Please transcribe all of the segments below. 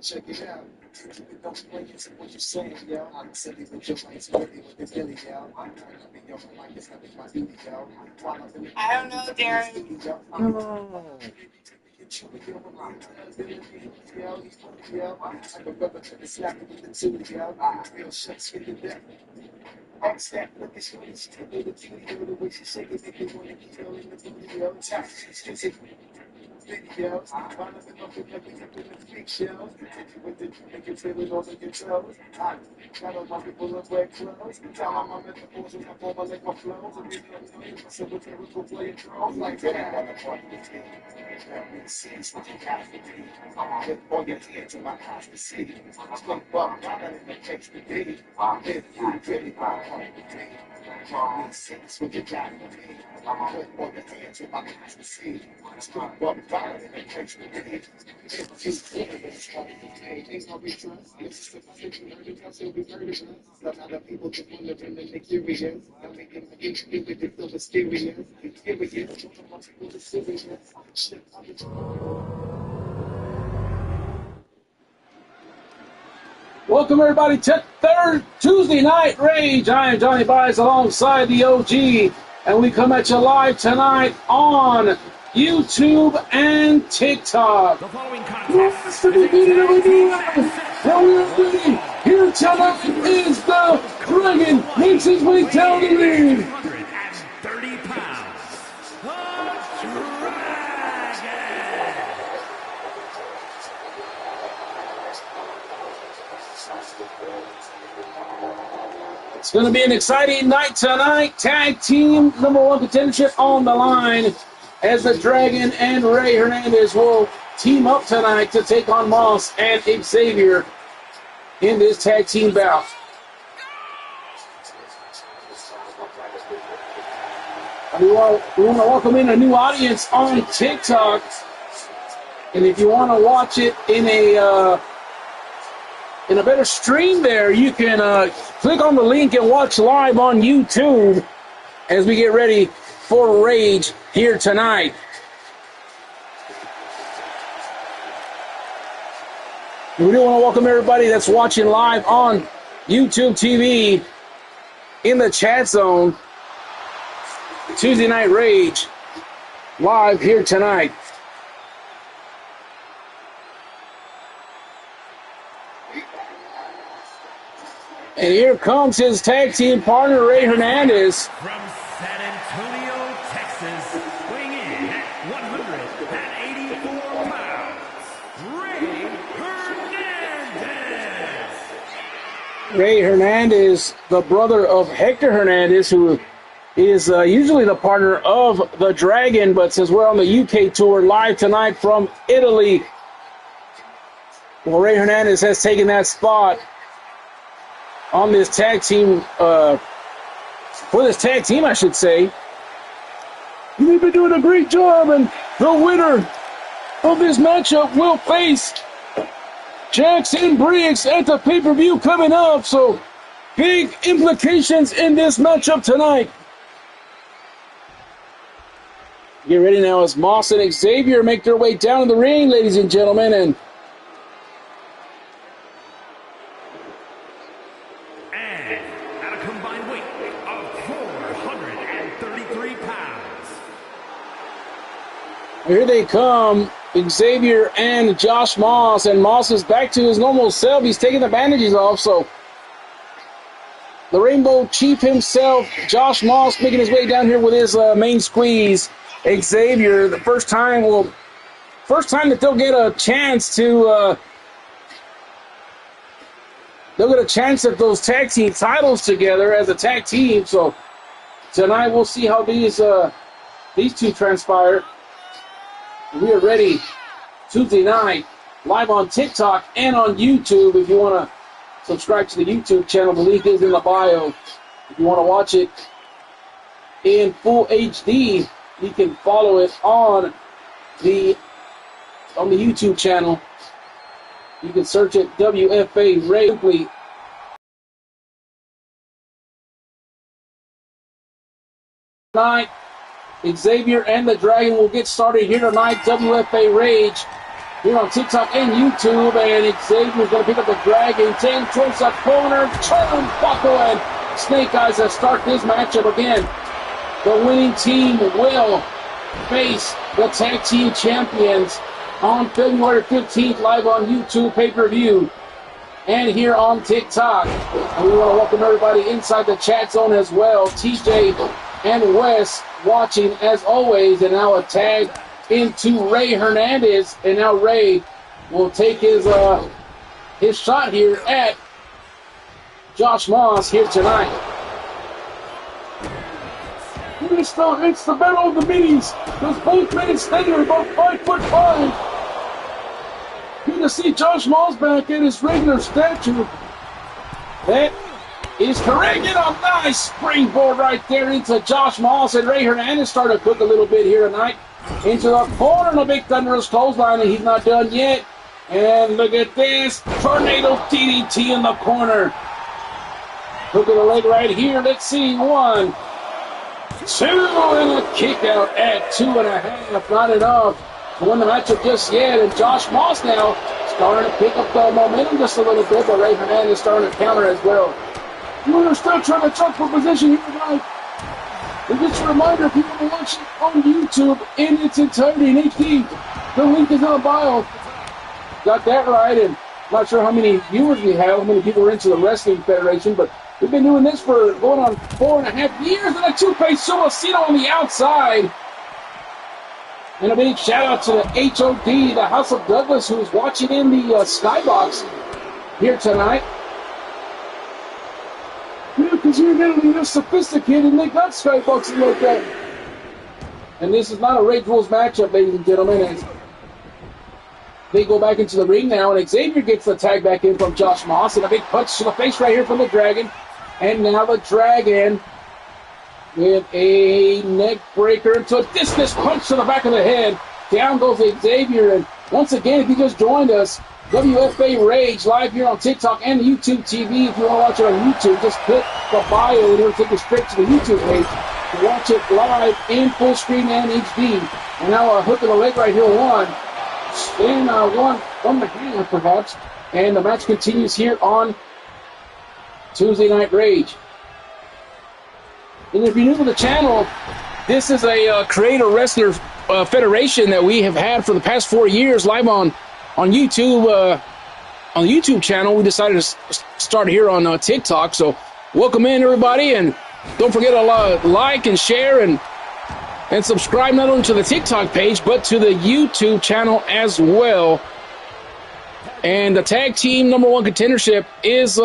Check it out. Don't play into what you're saying, yo. I'm silly with your rights, really with the Billy, yo. I don't know, Darren. X that look at you, it's the way she shake it, make you want to keep in the video. Videos, following up with every up in the big shows. With the make you feel it on your toes. I got all my people in red clothes. Tell them I'm at the balls when I form, I like my flows. And people know you, so with lyrical playing drones like that. On the part of the team. That sense what you got for me. I'm with all your hands in my eyes to see. Slump up, not in the place to be. If you really want to be. Makes sense what you got for me. I'm with all your hands in my eyes to see. Slump up, not in the place to be. If you really want to be. Ain't no retrust. It's just a thing you heard it, so we heard it. Some other people just want to bring the curious. I'm making my interview with it so mysterious. Here we go, my people are serious. Shit, Welcome everybody to third Tuesday Night Rage. I am Johnny Bias alongside the OG, and we come at you live tonight on YouTube and TikTok. The following contest Here tonight is the Dragon makes his way down the ring. 130 pounds. The Dragon. It's going to be an exciting night tonight. Tag team #1 contendership on the line as the Dragon and Ray Hernandez will team up tonight to take on Moss and Xavier in this tag team bout. We want to welcome in a new audience on TikTok. And if you want to watch it in a better stream there, you can click on the link and watch live on YouTube as we get ready for Rage here tonight. We do want to welcome everybody that's watching live on YouTube TV in the chat zone. Tuesday Night Rage live here tonight. And here comes his tag team partner, Ray Hernandez. From San Antonio, Texas, weighing in at 184 pounds, Ray Hernandez. Ray Hernandez, the brother of Hector Hernandez, who is usually the partner of the Dragon, but since we're on the UK tour live tonight from Italy, well, Ray Hernandez has taken that spot on this tag team, for this tag team, I should say. You've been doing a great job, and the winner of this matchup will face Jackson Briggs at the pay-per-view coming up. So big implications in this matchup tonight. Get ready now as Moss and Xavier make their way down to the ring, ladies and gentlemen. And at a combined weight of 433 pounds. here they come, Xavier and Josh Moss. And Moss is back to his normal self. He's taking the bandages off. So the Rainbow Chief himself, Josh Moss, making his way down here with his main squeeze. Xavier, the first time that they'll get a chance to they'll get a chance at those tag team titles together as a tag team. So tonight we'll see how these two transpire. We are ready Tuesday night live on TikTok and on YouTube. If you want to subscribe to the YouTube channel, the link is in the bio. If you want to watch it in full HD, you can follow it on the YouTube channel. You can search it WFA Rage. Tonight, Xavier and the Dragon will get started here tonight. WFA Rage here on TikTok and YouTube. And Xavier's going to pick up the Dragon. 10 towards the corner. Turnbuckle and Snake Eyes that start this matchup again. The winning team will face the tag team champions on February 15th, live on YouTube pay-per-view and here on TikTok. And we want to welcome everybody inside the chat zone as well. TJ and Wes watching as always. And now a tag into Ray Hernandez. And now Ray will take his shot here at Josh Moss here tonight. It's the battle of the minis. Those both men standing about 5'5". Good to see Josh Moss back at his regular stature. That is correct. And a nice springboard right there into Josh Moss. And Ray Hernandez starting to cook a little bit here tonight. Into the corner, and a big thunderous clothesline, and he's not done yet. And look at this. Tornado DDT in the corner. Look at the leg right here. Let's see. 1, 2, and a kick out at 2.5. Not enough to win the matchup just yet. And Josh Moss now starting to pick up the momentum just a little bit, but Ray Hernandez starting to counter as well. We're still trying to check for position here tonight. And just a reminder, people are watching on YouTube in its entirety in HD. The link is in the bio. Got that right, and not sure how many viewers we have, how many people are into the Wrestling Federation, but we've been doing this for going on 4.5 years, and a two-face Solocito on the outside. And a big shout-out to the HOD, the House of Douglas, who's watching in the Skybox here tonight. Yeah, because you're getting this sophisticated, and they got Skyboxes like that. And this is not a Rage Rules matchup, ladies and gentlemen, as they go back into the ring now, and Xavier gets the tag back in from Josh Moss, and a big punch to the face right here from the Dragon. And now the Dragon with a neck breaker into a discus punch to the back of the head. Down goes Xavier. And once again, if you just joined us, WFA Rage live here on TikTok and YouTube TV. If you want to watch it on YouTube, just click the bio and it'll take you straight to the YouTube page to watch it live in full screen and HD. And now a hook of the leg right here, 1. Then one from the hand, perhaps. And the match continues here on Tuesday Night Rage. And if you're new to the channel, this is a Creator Wrestler Federation that we have had for the past 4 years live on YouTube. On the YouTube channel, we decided to start here on TikTok. So welcome in, everybody. And don't forget to like and share and subscribe not only to the TikTok page, but to the YouTube channel as well. And the tag team #1 contendership is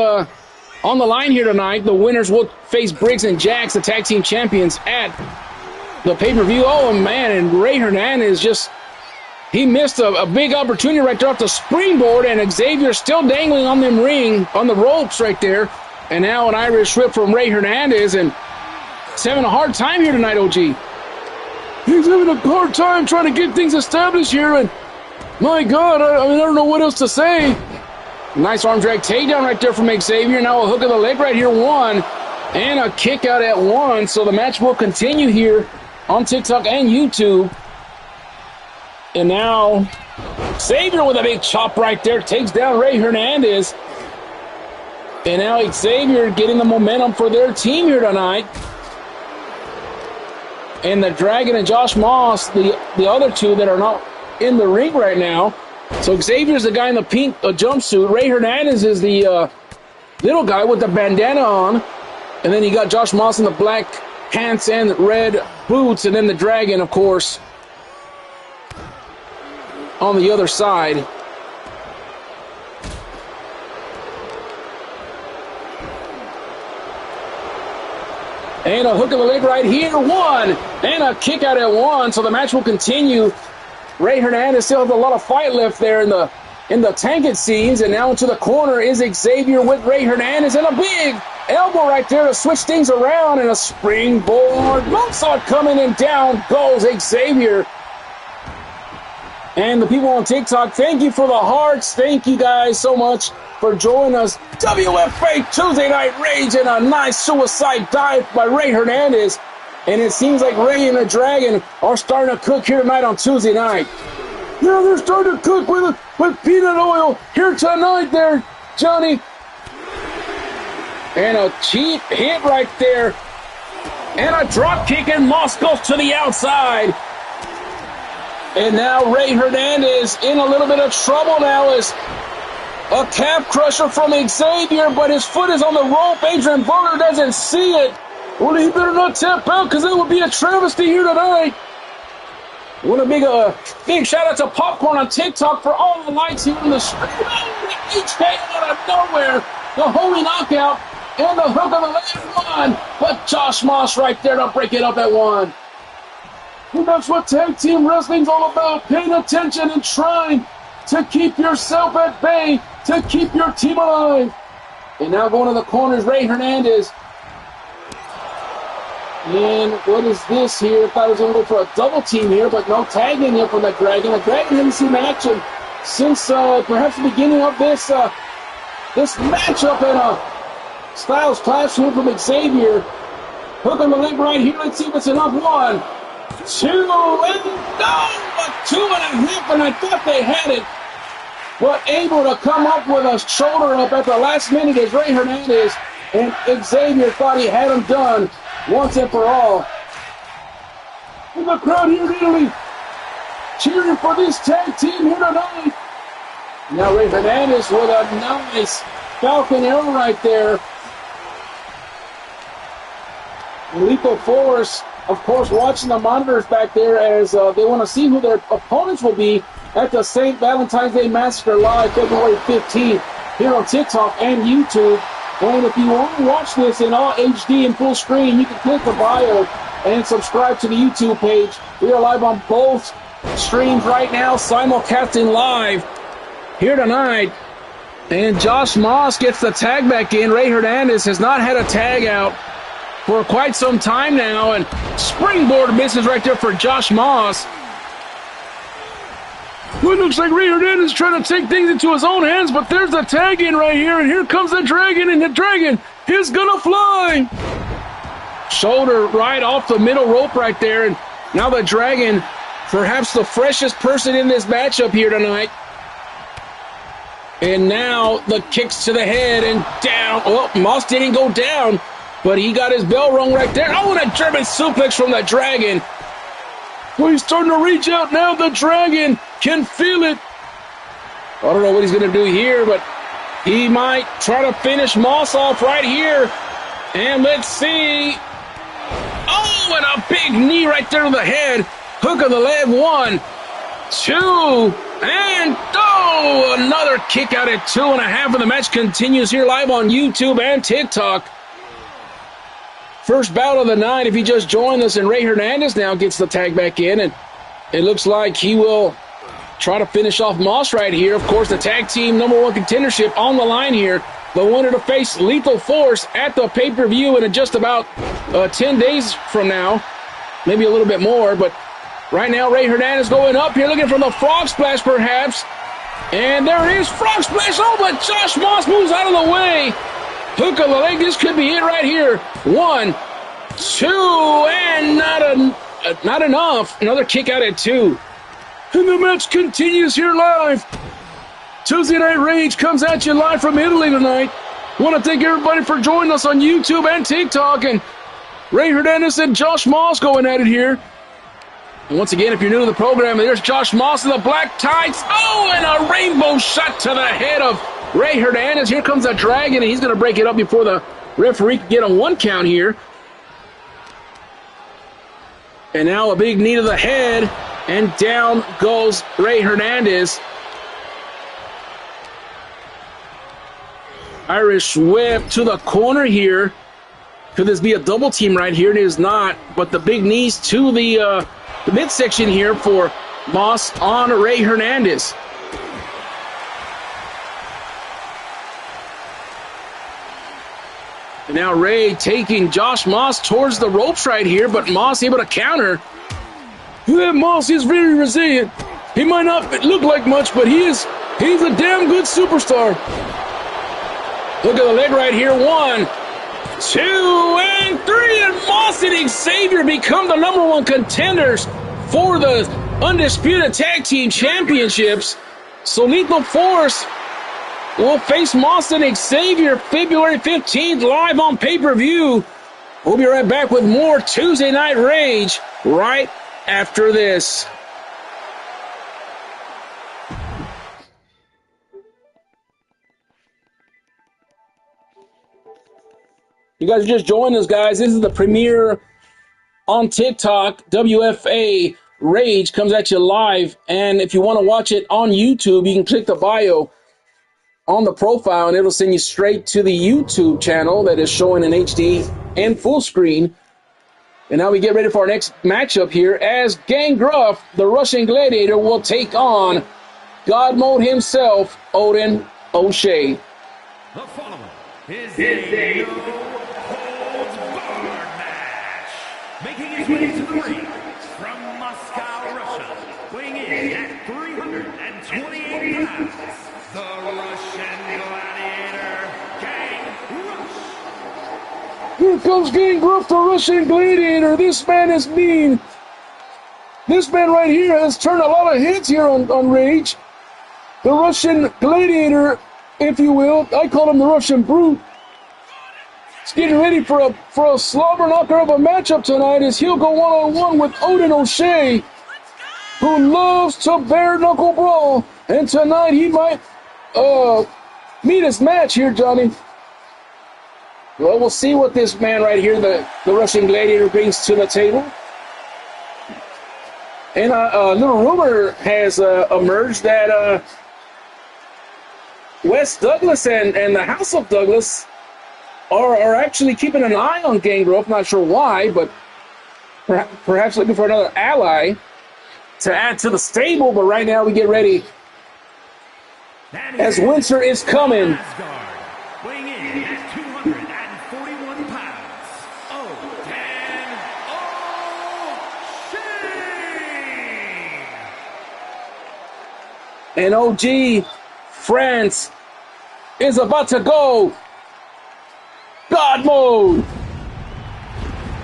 on the line here tonight. The winners will face Briggs and Jax, the tag team champions, at the pay-per-view. Oh, man, and Ray Hernandez he missed a big opportunity right there off the springboard, and Xavier still dangling on the ropes right there. And now an Irish whip from Ray Hernandez, and he's having a hard time here tonight, OG. He's having a hard time trying to get things established here, and my God, I don't know what else to say. Nice arm drag takedown right there from Xavier. Now a hook of the leg right here, 1. And a kick out at 1. So the match will continue here on TikTok and YouTube. And now Xavier with a big chop right there takes down Ray Hernandez. And now Xavier getting the momentum for their team here tonight. And the Dragon and Josh Moss, the other two that are not in the ring right now. So Xavier's the guy in the pink jumpsuit. Ray Hernandez is the little guy with the bandana on. And then you got Josh Moss in the black pants and red boots. And then the Dragon, of course, on the other side. And a hook of the leg right here, 1. And a kick out at 1. So the match will continue. Ray Hernandez still has a lot of fight left there in the tank, it seems. And now into the corner is Xavier with Ray Hernandez. And a big elbow right there to switch things around. And a springboard moonsault coming, and down goes Xavier. And the people on TikTok, thank you for the hearts. Thank you guys so much for joining us. WFA Tuesday Night Rage, and a nice suicide dive by Ray Hernandez. And it seems like Ray and the Dragon are starting to cook here tonight on Tuesday night. Yeah, they're starting to cook with peanut oil here tonight there, Johnny. And a cheap hit right there. And a drop kick, and Moss goes to the outside. And now Ray Hernandez in a little bit of trouble now as a calf crusher from Xavier, but his foot is on the rope. Adrian Butler doesn't see it. Well, he better not tap out, because that would be a travesty here tonight. Want a big shout out to Popcorn on TikTok for all the likes here in the stream. Oh, each day out of nowhere, the holy knockout and the hook of the leg, 1. But Josh Moss right there to break it up at 1. And that's what tag team wrestling's all about, paying attention and trying to keep yourself at bay, to keep your team alive. And now going to the corners, Ray Hernandez. And what is this here? I thought I was going to go for a double team here, but no tagging here from the Dragon. The Dragon hasn't seen action since perhaps the beginning of this matchup in a Styles Clash here from Xavier. Hook on the leg right here. Let's see if it's enough. 1, 2, and no, but 2.5, and I thought they had it. But able to come up with a shoulder up at the last minute is Ray Hernandez, and Xavier thought he had him done once and for all. And the crowd here in Italy cheering for this tag team here tonight. Now Ray Hernandez with a nice Falcon arrow right there. And Lethal Force, of course, watching the monitors back there as they want to see who their opponents will be at the St. Valentine's Day Massacre Live, February 15th, here on TikTok and YouTube. And if you want to watch this in all HD and full screen, you can click the bio and subscribe to the YouTube page. We are live on both streams right now, simulcasting live here tonight. And Josh Moss gets the tag back in. Ray Hernandez has not had a tag out for quite some time now, and springboard misses right there for Josh Moss. Well, it looks like Ray Hernandez is trying to take things into his own hands, but there's the tag in right here, and here comes the Dragon, and the Dragon is gonna fly. Shoulder right off the middle rope right there, and now the Dragon, perhaps the freshest person in this matchup here tonight. And now the kicks to the head and down. Oh, Moss didn't go down, but he got his bell rung right there. Oh, and a German suplex from the Dragon. Well, he's starting to reach out now. The Dragon can feel it. I don't know what he's going to do here, but he might try to finish Moss off right here. And let's see. Oh, and a big knee right there to the head. Hook of the leg. 1, 2, and oh, another kick out at 2.5. And the match continues here live on YouTube and TikTok. First bout of the night, if you just joined us, and Ray Hernandez now gets the tag back in, and it looks like he will try to finish off Moss right here. Of course, the tag team #1 contendership on the line here. The winner to face Lethal Force at the pay-per-view in just about 10 days from now, maybe a little bit more. But right now, Ray Hernandez going up here, looking for the frog splash perhaps. And there it is, frog splash. Oh, but Josh Moss moves out of the way. Hook of the leg. This could be it right here. 1, 2, and not enough. Another kick out at 2. And the match continues here live. Tuesday Night Rage comes at you live from Italy tonight. Want to thank everybody for joining us on YouTube and TikTok. And Ray Hernandez and Josh Moss going at it here. And once again, if you're new to the program, there's Josh Moss in the black tights. Oh, and a rainbow shot to the head of Ray Hernandez. Here comes the Dragon, and he's going to break it up before the referee can get a 1 count here. And now a big knee to the head, and down goes Ray Hernandez. Irish whip to the corner here. Could this be a double team right here? It is not, but the big knees to the midsection here for Moss on Ray Hernandez. And now Ray taking Josh Moss towards the ropes right here, but Moss able to counter. Yeah, Moss is very resilient. He might not look like much, but he's a damn good superstar. Look at the leg right here. 1, 2, and 3, and Moss and Xavier become the #1 contenders for the Undisputed Tag Team Championships. So Lethal Force will face Moss and Xavier February 15th live on pay-per-view. We'll be right back with more Tuesday Night Rage right after this. You guys are just joining us, guys. This is the premiere on TikTok. WFA Rage comes at you live. And if you want to watch it on YouTube, you can click the bio on the profile, and it'll send you straight to the YouTube channel that is showing in HD and full screen. And now we get ready for our next matchup here as Gangrel, the Russian Gladiator, will take on God Mode himself, Odin O'Shea. The following is a no-holds-barred match. Making his way to the ring from Moscow, Russia, weighing in at 328 pounds, the Russian Gladiator, Gangrel. Here comes Gangrel, the Russian Gladiator. This man is mean. This man right here has turned a lot of heads here on Rage. The Russian Gladiator, if you will. I call him the Russian Brute. He's getting ready for a slobber knocker of a matchup tonight as he'll go one-on-one with Odin O'Shea, who loves to bare-knuckle brawl. And tonight he might meet his match here, Johnny. Well, we'll see what this man right here, the Russian Gladiator, brings to the table. And a little rumor has emerged that Wes Douglas and the House of Douglas are actually keeping an eye on Gangrel. Not sure why, but perhaps looking for another ally to add to the stable. But right now we get ready as winter is coming. Weighing in at 241 pounds, Odin O'Shea. And OG France is about to go God Mode.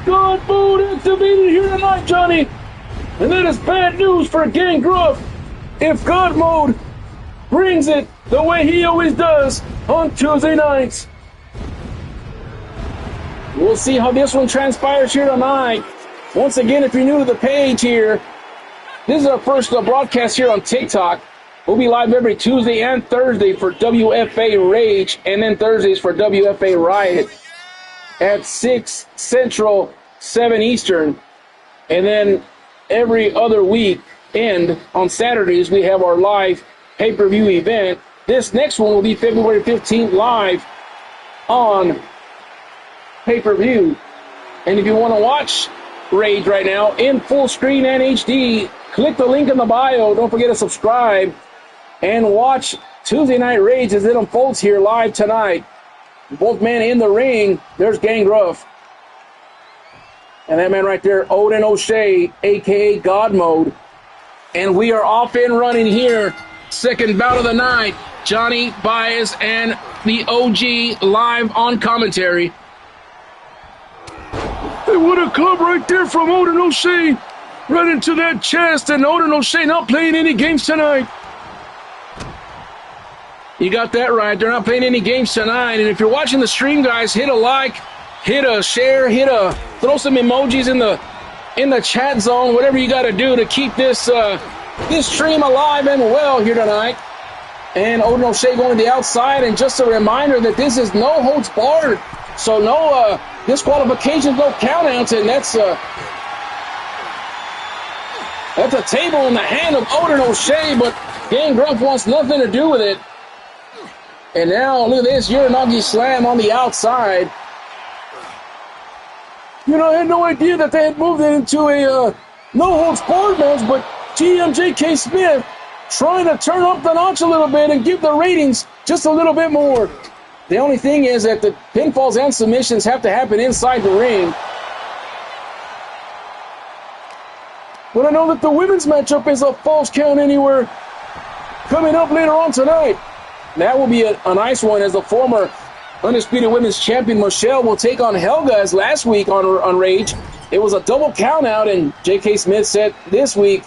God Mode activated here tonight, Johnny. And that is bad news for Gangrel if God Mode brings it the way he always does on Tuesday nights. We'll see how this one transpires here tonight. Once again, if you're new to the page here, this is our first broadcast here on TikTok. We'll be live every Tuesday and Thursday for WFA Rage, and then Thursdays for WFA Riot at 6 Central, 7 Eastern. And then every other weekend on Saturdays, we have our live pay-per-view event. This next one will be February 15th live on pay-per-view. And if you want to watch Rage right now in full screen and HD, click the link in the bio. Don't forget to subscribe and watch Tuesday Night Rage as it unfolds here live tonight. Both men in the ring. There's Gangrel. And that man right there, Odin O'Shea, a.k.a. God Mode. And we are off and running here second bout of the night. Johnny Baez and the OG live on commentary. Hey, what a club right there from Odin O'Shea. Right into that chest, and Odin O'Shea not playing any games tonight. You got that right. They're not playing any games tonight. And if you're watching the stream, guys, hit a like, hit a share, throw some emojis in the chat zone, whatever you got to do to keep this this stream alive and well here tonight. And Odin O'Shea going to the outside, and just a reminder that this is no holds barred, so no disqualifications, no countouts, and that's a table in the hand of Odin O'Shea, but Gangrel wants nothing to do with it. And now look at this Uranagi slam on the outside. You know, I had no idea that they had moved it into a no-holds-barred match, but J.K. Smith trying to turn up the notch a little bit and give the ratings just a little bit more. The only thing is that the pinfalls and submissions have to happen inside the ring. But I know that the women's matchup is a false count anywhere coming up later on tonight. That will be a nice one, as the former Undisputed Women's Champion Michelle will take on Helga, as last week on Rage. It was a double count out, and J.K. Smith said this week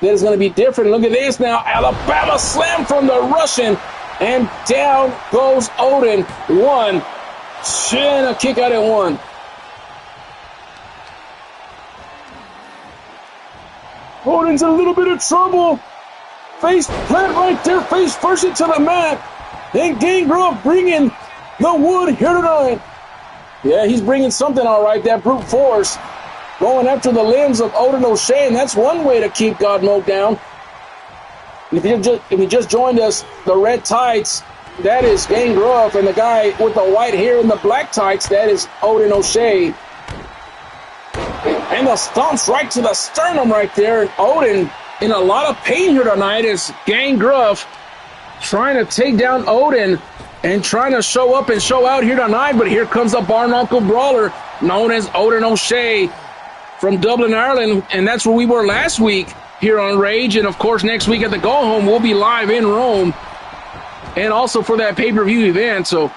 that it's going to be different. Look at this now. Alabama slam from the Russian, and down goes Odin. One. Shin, a kick out at one. Odin's in a little bit of trouble. Face plant right there, face first into the mat. And Gangrel bringing the wood here tonight. Yeah, he's bringing something all right, that brute force. Going after the limbs of Odin O'Shea, and that's one way to keep God Mode down. If you just joined us, the red tights, that is Gangrel, and the guy with the white hair and the black tights, that is Odin O'Shea. And the stomps right to the sternum right there. And Odin in a lot of pain here tonight as Gangrel trying to take down Odin and trying to show up and show out here tonight. But here comes a Barnacle Brawler known as Odin O'Shea from Dublin, Ireland. And that's where we were last week here on Rage. And, of course, next week at the Go Home, we'll be live in Rome. And also for that pay-per-view event. So,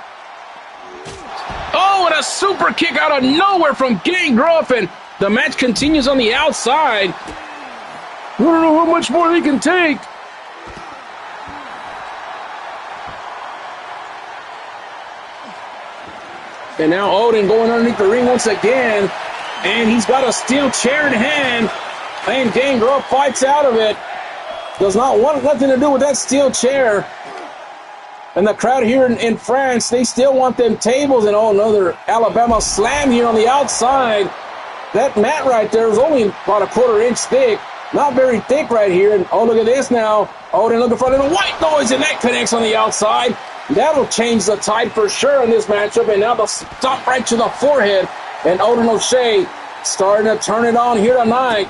oh, and a super kick out of nowhere from Gangrel. And the match continues on the outside. I don't know how much more they can take. And now Odin going underneath the ring once again. And he's got a steel chair in hand. And Gangrel fights out of it. Does not want nothing to do with that steel chair. And the crowd here in France, they still want them tables. And oh, another Alabama slam here on the outside. That mat right there is only about a quarter-inch thick. Not very thick right here. And oh, look at this now. Odin looking for a little white noise, and that connects on the outside. That'll change the tide for sure in this matchup. And now the stomp right to the forehead. And Odin O'Shea starting to turn it on here tonight.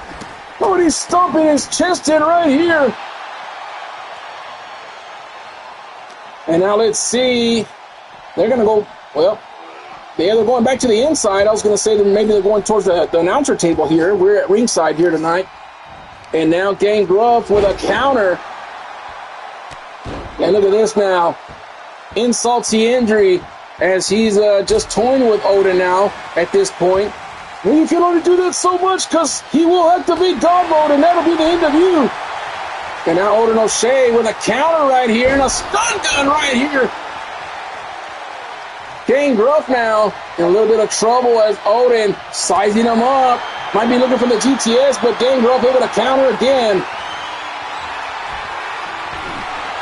Oh, and he's stomping his chest in right here. And now let's see. They're going to go, well, yeah, they're going back to the inside. I was going to say that maybe they're going towards the announcer table here. We're at ringside here tonight. And now Gangrel with a counter. And look at this now. Insult to injury as he's just toying with Odin now at this point. Well, you can only do that so much because he will activate God Mode, and that'll be the end of you. And now Odin O'Shea with a counter right here and a stun gun right here. Gangrel now in a little bit of trouble as Odin sizing him up. Might be looking for the GTS, but Gangrel able to counter again.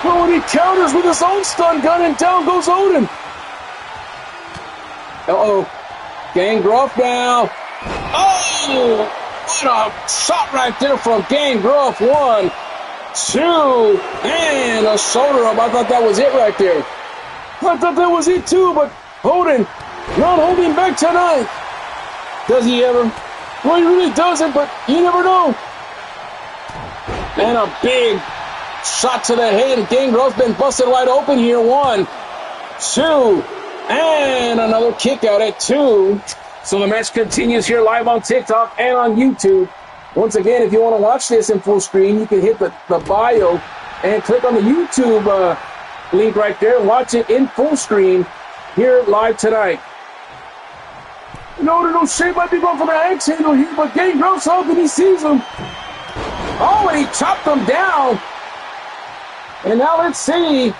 Oh, and he counters with his own stun gun, and down goes Odin. Uh-oh. Gangrel now. Oh! What a shot right there from Gangrel. 1, 2, and a shoulder up. I thought that was it right there. I thought that was it too, but Odin not holding back tonight. Does he ever? Well, he really doesn't, but you never know. And a big shot to the head. Gangrel's been busted wide open here. 1, 2, and another kick out at 2. So the match continues here live on TikTok and on YouTube. Once again, if you want to watch this in full screen, you can hit the bio and click on the YouTube link right there. Watch it in full screen here live tonight. No, Shea might be going for the axe handle here, but Gangrel's up and he sees him. Oh, and he chopped him down. And now let's see.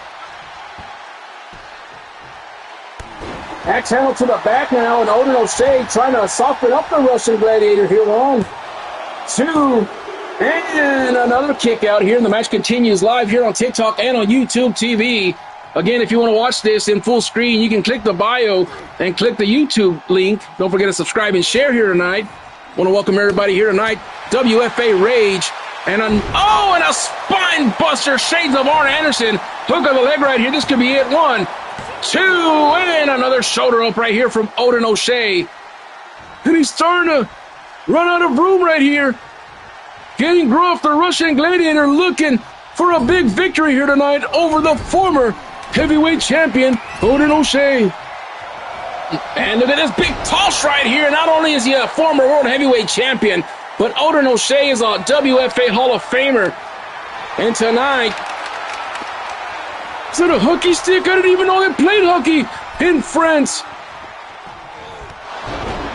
Axe handle to the back now, and Odin O'Shea trying to soften up the Russian Gladiator here. 1, 2, and another kick out here. And the match continues live here on TikTok and on YouTube TV. Again, if you want to watch this in full screen, you can click the bio and click the YouTube link. Don't forget to subscribe and share here tonight. Want to welcome everybody here tonight. WFA Rage. And a spine buster. Shades of Arn Anderson. Hook of the leg right here. This could be it. 1, 2, and another shoulder up right here from Odin O'Shea. And he's starting to run out of room right here. Getting Gruff, the Russian Gladiator, looking for a big victory here tonight over the former heavyweight champion, Odin O'Shea. And look at this big toss right here. Not only is he a former world heavyweight champion, but Odin O'Shea is a WFA Hall of Famer. And tonight, is that a hockey stick? I didn't even know they played hockey in France.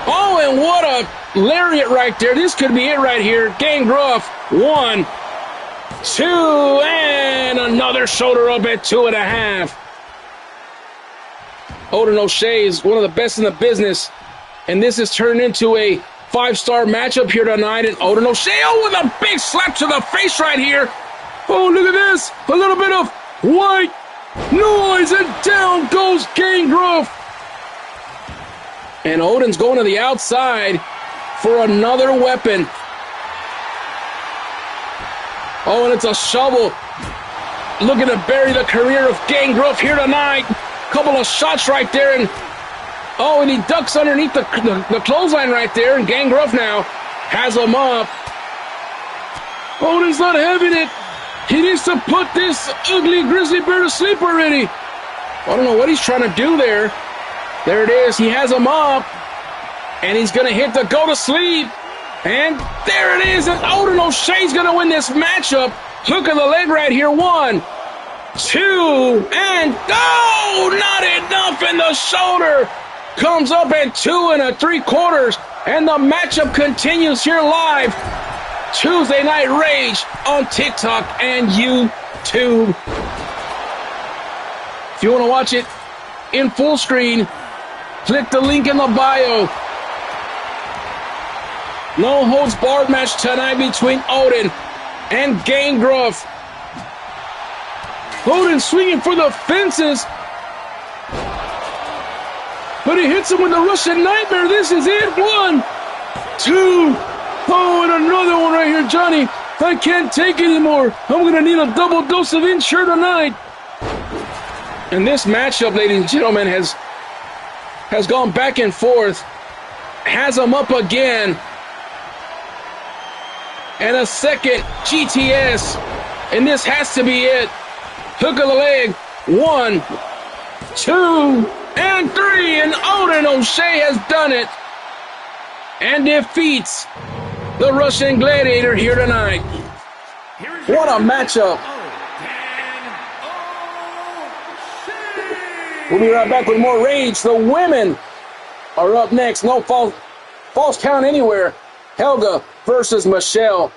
Oh, and what a lariat right there. This could be it right here. Gangrel. 1, 2, and another shoulder up at 2.5. Odin O'Shea is one of the best in the business, and this has turned into a 5-star matchup here tonight. And Odin O'Shea, with a big slap to the face right here. Oh, look at this. A little bit of white noise, and down goes Gangrel. And Odin's going to the outside for another weapon. Oh, and it's a shovel. Looking to bury the career of Gangrel here tonight. Couple of shots right there, and he ducks underneath the clothesline right there, and Gangrel now has him up. Odin's not having it. He needs to put this ugly grizzly bear to sleep already. I don't know what he's trying to do there. There it is. He has him up, and he's going to hit the go to sleep. And there it is, and Odin O'Shea's going to win this matchup. Hook of the leg right here. 1, 2, and not enough, and the shoulder comes up at 2 3/4, and the matchup continues here live. Tuesday Night Rage on TikTok and YouTube. If you want to watch it in full screen, click the link in the bio. No holds barred match tonight between Odin and Gangrel. Odin swinging for the fences, but he hits him with the Russian Nightmare. This is it. 1, 2, oh, and another one right here, Johnny. I can't take it anymore. I'm going to need a double dose of Insure tonight. And this matchup, ladies and gentlemen, has gone back and forth. Has him up again. And a second GTS. And this has to be it. Hook of the leg. 1, 2, and 3. And Odin O'Shea has done it. And defeats the Russian Gladiator here tonight. What a matchup. We'll be right back with more Rage. The women are up next. No false count anywhere. Helga versus Michelle.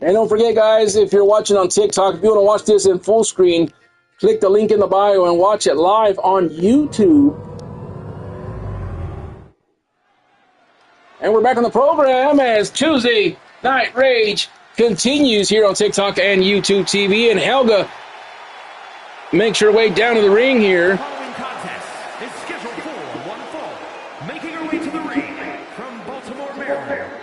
And don't forget, guys, if you're watching on TikTok, if you want to watch this in full screen, click the link in the bio and watch it live on YouTube. And we're back on the program as Tuesday Night Rage continues here on TikTok and YouTube TV. And Helga makes her way down to the ring here. The following contest is scheduled for one fall. Making her way to the ring from Baltimore, Maryland,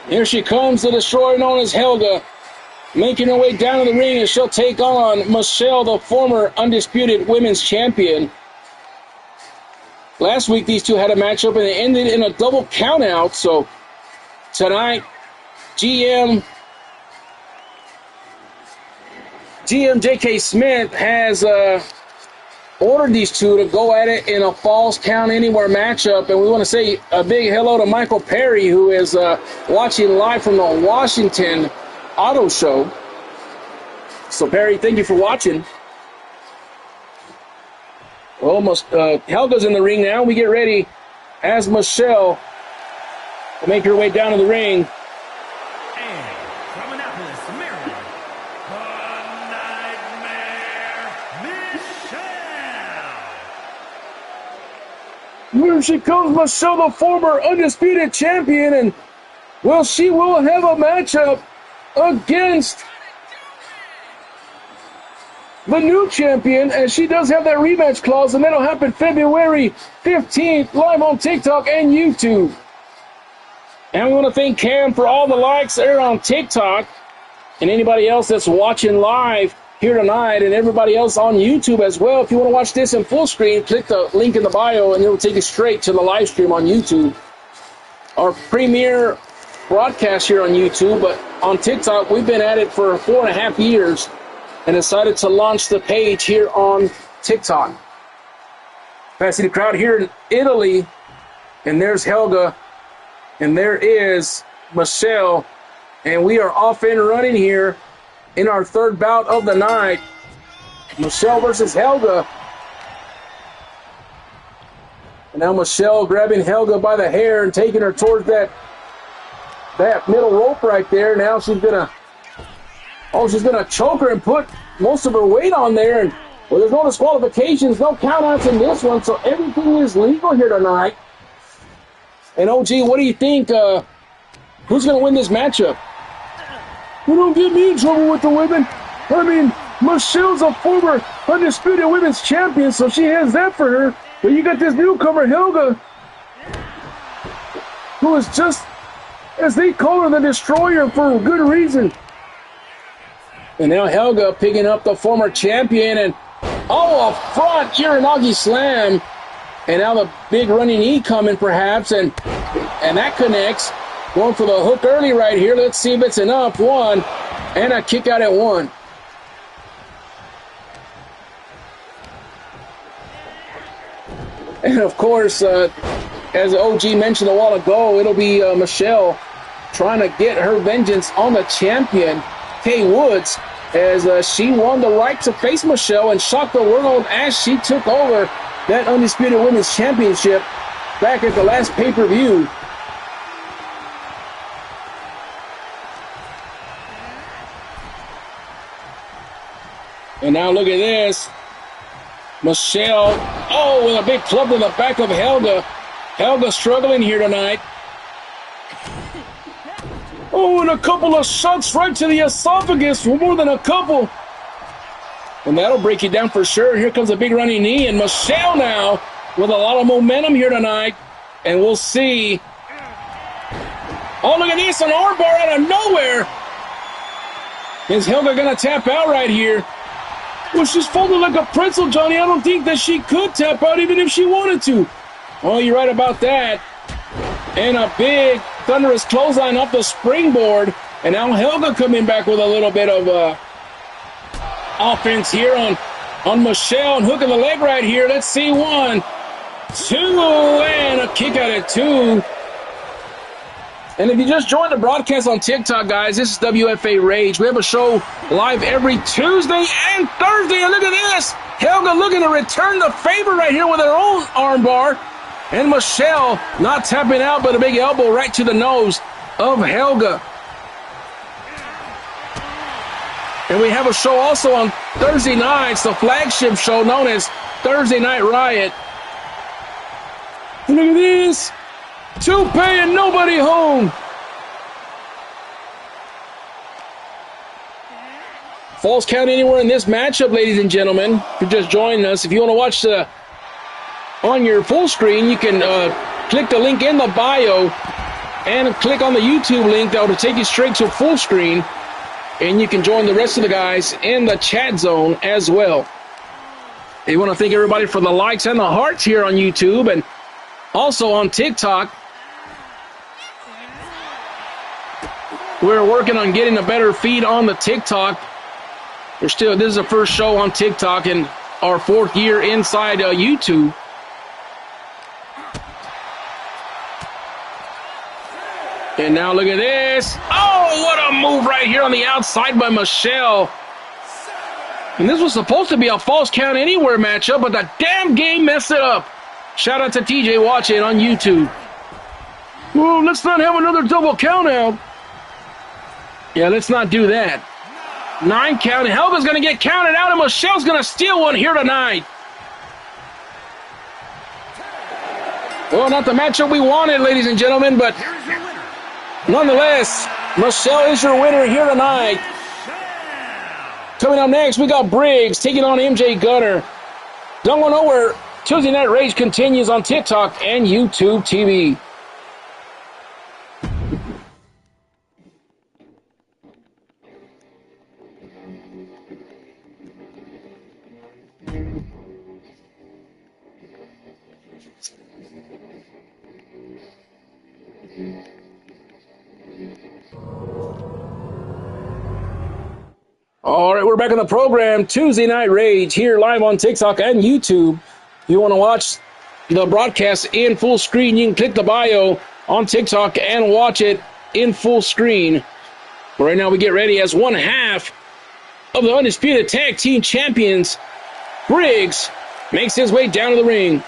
Here she comes, the Destroyer known as Helga, making her way down to the ring, and she'll take on Michelle, the former undisputed women's champion. Last week, these two had a matchup, and it ended in a double countout. So tonight, GM J.K. Smith has ordered these two to go at it in a Falls Count Anywhere matchup. And we want to say a big hello to Michael Perry, who is watching live from the Washington Auto Show. So, Perry, thank you for watching. Almost Helga's in the ring now. We get ready as Michelle to make her way down to the ring. And from Annapolis, Maryland, the Nightmare, Michelle. Here she comes, Michelle, the former undisputed champion, and, well, she will have a matchup against the new champion, and she does have that rematch clause, and that'll happen February 15th, live on TikTok and YouTube. And we want to thank Cam for all the likes there on TikTok, and anybody else that's watching live here tonight, and everybody else on YouTube as well. If you want to watch this in full screen, click the link in the bio, and it'll take you straight to the live stream on YouTube. Our premier broadcast here on YouTube, but on TikTok, we've been at it for 4.5 years. And decided to launch the page here on TikTok. I see the crowd here in Italy, and there's Helga, and there is Michelle, and we are off and running here in our third bout of the night. Michelle versus Helga. And now Michelle grabbing Helga by the hair and taking her towards that middle rope right there. Now she's gonna choke her and put most of her weight on there. And, well, there's no disqualifications, no countouts in this one, so everything is legal here tonight. And, OG, what do you think? Who's going to win this matchup? You don't get me in trouble with the women. I mean, Michelle's a former undisputed women's champion, so she has that for her. But you got this newcomer, Helga, who is just, as they call her, the Destroyer for good reason. And now Helga picking up the former champion, and a front Uranagi slam. And now the big running knee coming perhaps, and that connects. Going for the hook early right here. Let's see if it's enough. One, and a kick out at one. And of course, as OG mentioned a while ago, it'll be Michelle trying to get her vengeance on the champion, Kay Woods, as she won the right to face Michelle and shocked the world as she took over that Undisputed Women's Championship back at the last pay-per-view. And now look at this. Michelle, with a big club to the back of Helga. Helga struggling here tonight. And a couple of shots right to the esophagus, more than a couple. And that'll break you down for sure. Here comes a big running knee, and Michelle now with a lot of momentum here tonight. And we'll see. Look at this, an armbar out of nowhere. Is Helga going to tap out right here? Well, she's folded like a pretzel, Johnny. I don't think that she could tap out even if she wanted to. Oh, you're right about that. And a big thunderous clothesline off the springboard. And now Helga coming back with a little bit of offense here on Michelle. And hooking the leg right here. Let's see. 1, 2, and a kick out at 2. And if you just joined the broadcast on TikTok, guys, this is WFA Rage. We have a show live every Tuesday and Thursday. And look at this. Helga looking to return the favor right here with her own armbar. And Michelle not tapping out, but a big elbow right to the nose of Helga. And we have a show also on Thursday nights, the flagship show known as Thursday Night Riot. And look at this. Tope and nobody home. Falls count anywhere in this matchup, ladies and gentlemen. If you're just joining us, if you want to watch on your full screen, you can click the link in the bio and click on the YouTube link that will take you straight to full screen, and you can join the rest of the guys in the chat zone as well. We want to thank everybody for the likes and the hearts here on YouTube and also on TikTok. We're working on getting a better feed on the TikTok. This is the first show on TikTok and our 4th year inside YouTube. And now look at this. Oh, what a move right here on the outside by Michelle. And this was supposed to be a false count anywhere matchup, but the damn game messed it up. Shout out to TJ watching on YouTube. Well, let's not have another double count out. Yeah, let's not do that. 9 count. Helga's going to get counted out, and Michelle's going to steal one here tonight. Well, not the matchup we wanted, ladies and gentlemen, but nonetheless, Michelle is your winner here tonight. Coming up next, we got Briggs taking on MJ Gunner. Don't go nowhere. Tuesday Night Rage continues on TikTok and YouTube TV. All right, we're back on the program. Tuesday Night Rage here live on TikTok and YouTube. If you want to watch the broadcast in full screen, you can click the bio on TikTok and watch it in full screen. But right now we get ready as one half of the Undisputed Tag Team Champions, Briggs, makes his way down to the ring.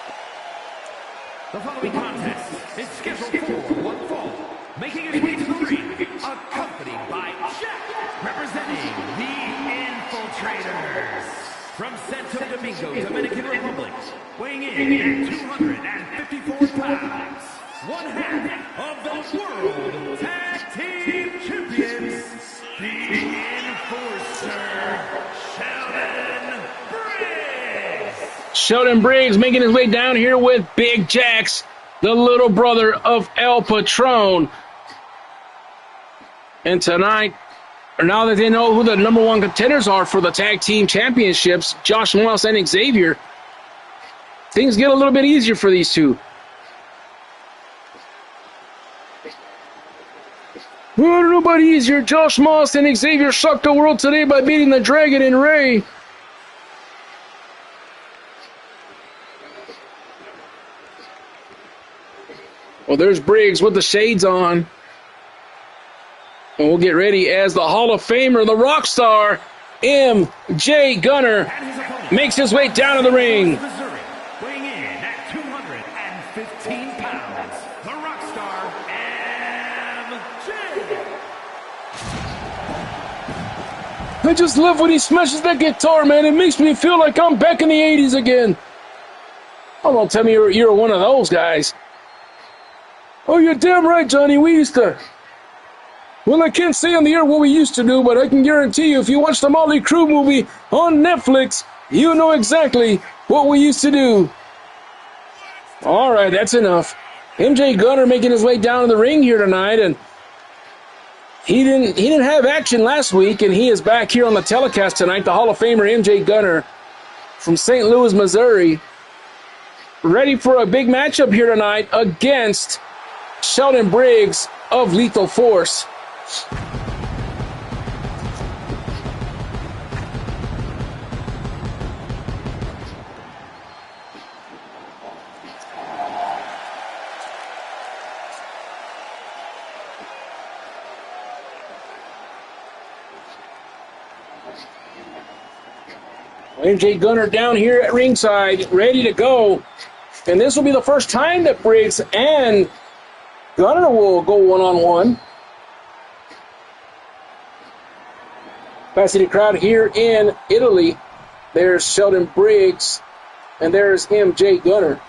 The following contest is scheduled for one fall. Making his way to the ring, accompanied by Jack, representing the Infiltrators. From Santo Domingo, Dominican Republic, weighing in at 254 pounds, one half of the World Tag Team Champions, the Enforcer, Sheldon Briggs. Sheldon Briggs making his way down here with Big Jax, the little brother of El Patron. And tonight, or now that they know who the number one contenders are for the tag team championships, Josh Moss and Xavier, things get a little bit easier for these two. Well, nobody easier. Josh Moss and Xavier shocked the world today by beating the Dragon and Ray. Well, there's Briggs with the shades on. And we'll get ready as the Hall of Famer, the rock star, MJ Gunner, makes his way down to the ring. Missouri, weighing in at 215 pounds, the rock star, MJ. I just love when he smashes that guitar, man. It makes me feel like I'm back in the 80s again. Oh, don't tell me you're one of those guys. Oh, you're damn right, Johnny. We used to... Well, I can't say on the air what we used to do, but I can guarantee you if you watch the Motley Crue movie on Netflix, you know exactly what we used to do. All right, that's enough. MJ Gunner making his way down to the ring here tonight, and he didn't have action last week, and he is back here on the telecast tonight. The Hall of Famer MJ Gunner from St. Louis, Missouri, ready for a big matchup here tonight against Sheldon Briggs of Lethal Force. MJ Gunner down here at ringside, ready to go. And this will be the first time that Briggs and Gunner will go one-on-one. Capacity crowd here in Italy. There's Sheldon Briggs, and there's MJ Gunner.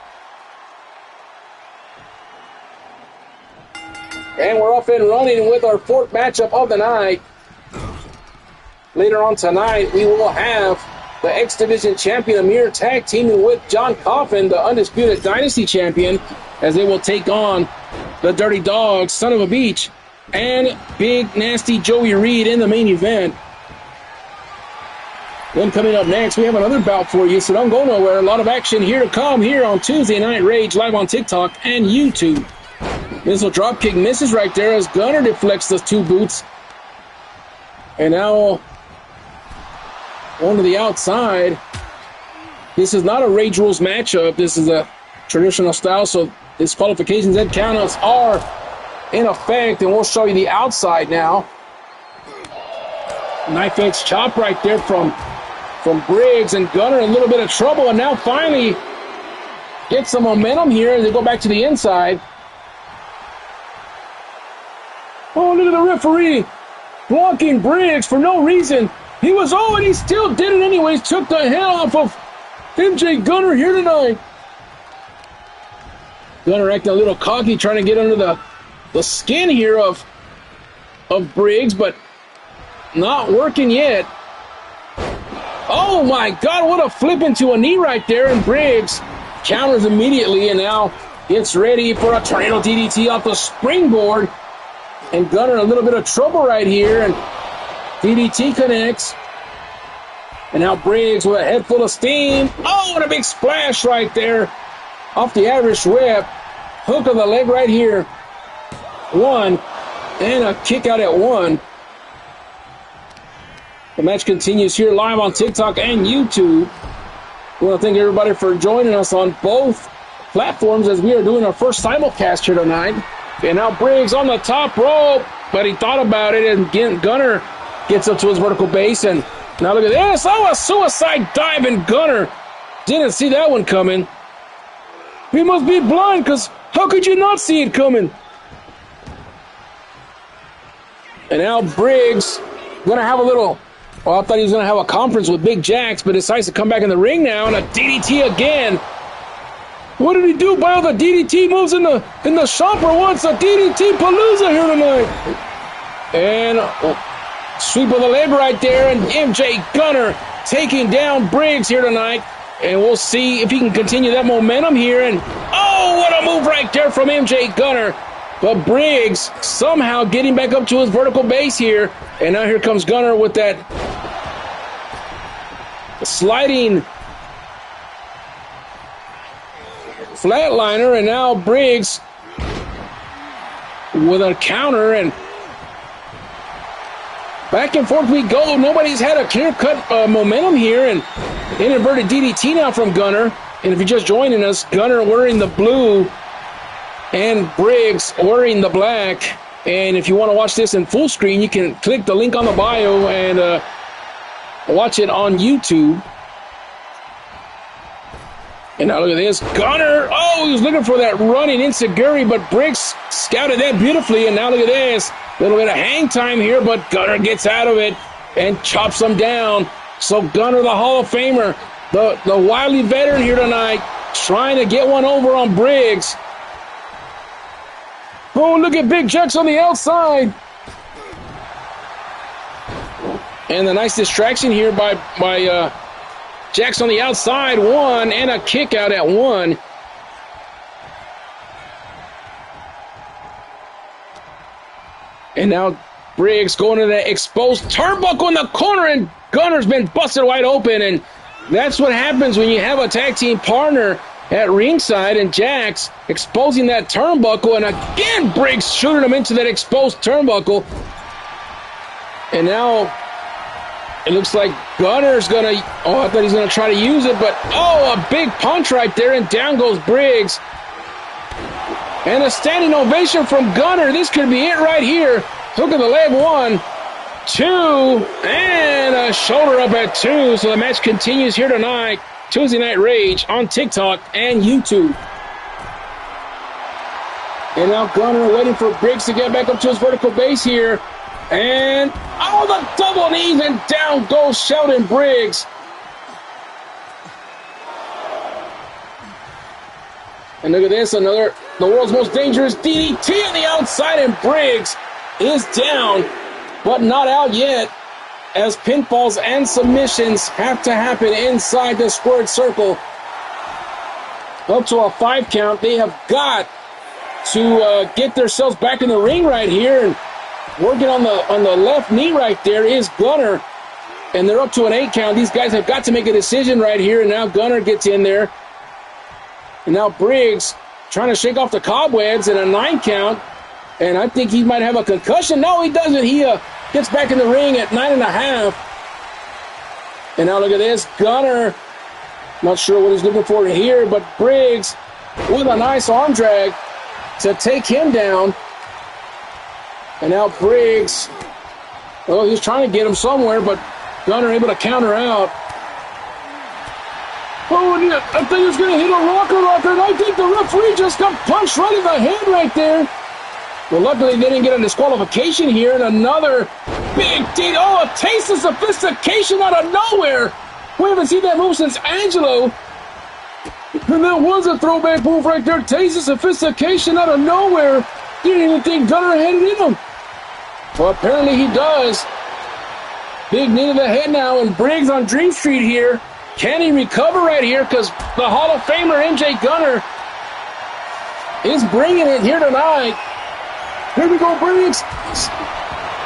And we're off and running with our fourth matchup of the night. Later on tonight, we will have the X Division champion Amir tag teaming with John Coffin, the Undisputed Dynasty champion, as they will take on the Dirty Dogs, Son of a Beach, and Big Nasty Joey Reed in the main event. Then coming up next, we have another bout for you, so don't go nowhere. A lot of action here to come here on Tuesday Night Rage, live on TikTok and YouTube. Missile drop kick misses right there as Gunner deflects the 2 boots. And now on to the outside. This is not a Rage Rules matchup. This is a traditional style, so disqualifications and countouts are in effect, and we'll show you the outside now. Knife edge chop right there from Briggs, and Gunner in a little bit of trouble, and now finally gets some momentum here as they go back to the inside. Oh, look at the referee blocking Briggs for no reason. And he still did it anyways. Took the head off of MJ Gunner here tonight. Gunner acting a little cocky, trying to get under the skin here of Briggs, but not working yet. Oh my God, what a flip into a knee right there, and Briggs counters immediately and now gets ready for a tornado DDT off the springboard. And Gunner in a little bit of trouble right here, and DDT connects. And now Briggs with a head full of steam. Oh, and a big splash right there off the Irish whip. Hook of the leg right here. 1, and a kick out at 1. The match continues here live on TikTok and YouTube. We want to thank everybody for joining us on both platforms as we are doing our first simulcast here tonight. And now Briggs on the top rope, but he thought about it, and Gunner gets up to his vertical base, and now look at this. Oh, a suicide dive, and Gunner didn't see that one coming. He must be blind, because how could you not see it coming? And now Briggs going to have a little... Well, I thought he was going to have a conference with Big Jax, but decides to come back in the ring now, and a DDT again. What did he do by all the DDT moves in the shop, or what's a DDT palooza here tonight? And sweep of the leg right there, and MJ Gunner taking down Briggs here tonight. And we'll see if he can continue that momentum here. And oh, what a move right there from MJ Gunner. But Briggs somehow getting back up to his vertical base here. And now here comes Gunner with that sliding flatliner. And now Briggs with a counter, and back and forth we go. Nobody's had a clear-cut momentum here, and inverted DDT now from Gunner. And if you're just joining us, Gunner wearing the blue and Briggs wearing the black. And if you want to watch this in full screen, you can click the link on the bio and watch it on YouTube. And now look at this. Gunner, oh, he was looking for that running enziguri, but Briggs scouted that beautifully. And now look at this. Little bit of hang time here, but Gunner gets out of it and chops him down. So Gunner, the Hall of Famer, the wily veteran here tonight, trying to get one over on Briggs. Oh, look at Big Jax on the outside. And the nice distraction here by Jax on the outside. 1, and a kick out at 1. And now Briggs going to that exposed turnbuckle in the corner, and Gunner's been busted wide open. And that's what happens when you have a tag team partner at ringside, and Jax exposing that turnbuckle. And again, Briggs shooting him into that exposed turnbuckle. And now it looks like Gunner's going to... Oh, I thought he was going to try to use it, but... Oh, a big punch right there, and down goes Briggs. And a standing ovation from Gunner. This could be it right here. Hook of the leg, 1, 2, and a shoulder up at 2. So the match continues here tonight. Tuesday Night Rage on TikTok and YouTube. And now Gunner waiting for Briggs to get back up to his vertical base here. And, oh, the double knees, and down goes Sheldon Briggs. And look at this, the world's most dangerous DDT on the outside, and Briggs is down, but not out yet, as pinfalls and submissions have to happen inside the squared circle. Up to a 5 count. They have got to get themselves back in the ring right here, and working on the left knee right there is Gunner. and they're up to an 8 count. These guys have got to make a decision right here, and now Gunner gets in there. And now Briggs trying to shake off the cobwebs in a 9 count, and I think he might have a concussion. No, he doesn't. He gets back in the ring at 9.5. And now look at this. Gunner, not sure what he's looking for here, but Briggs with a nice arm drag to take him down. And now Briggs, well, he's trying to get him somewhere, but Gunner able to counter out. Oh, and I think he's going to hit a rocker, and I think the referee just got punched right in the head right there. Well, luckily they didn't get a disqualification here, and another big deal. Oh, a taste of sophistication out of nowhere. We haven't seen that move since Angelo. And that was a throwback move right there. Taste of sophistication out of nowhere. Didn't even think Gunner had it in him. Well, apparently he does. Big knee to the head now, and Briggs on Dream Street here. Can he recover right here? Because the Hall of Famer MJ Gunner is bringing it here tonight. Here we go, Briggs.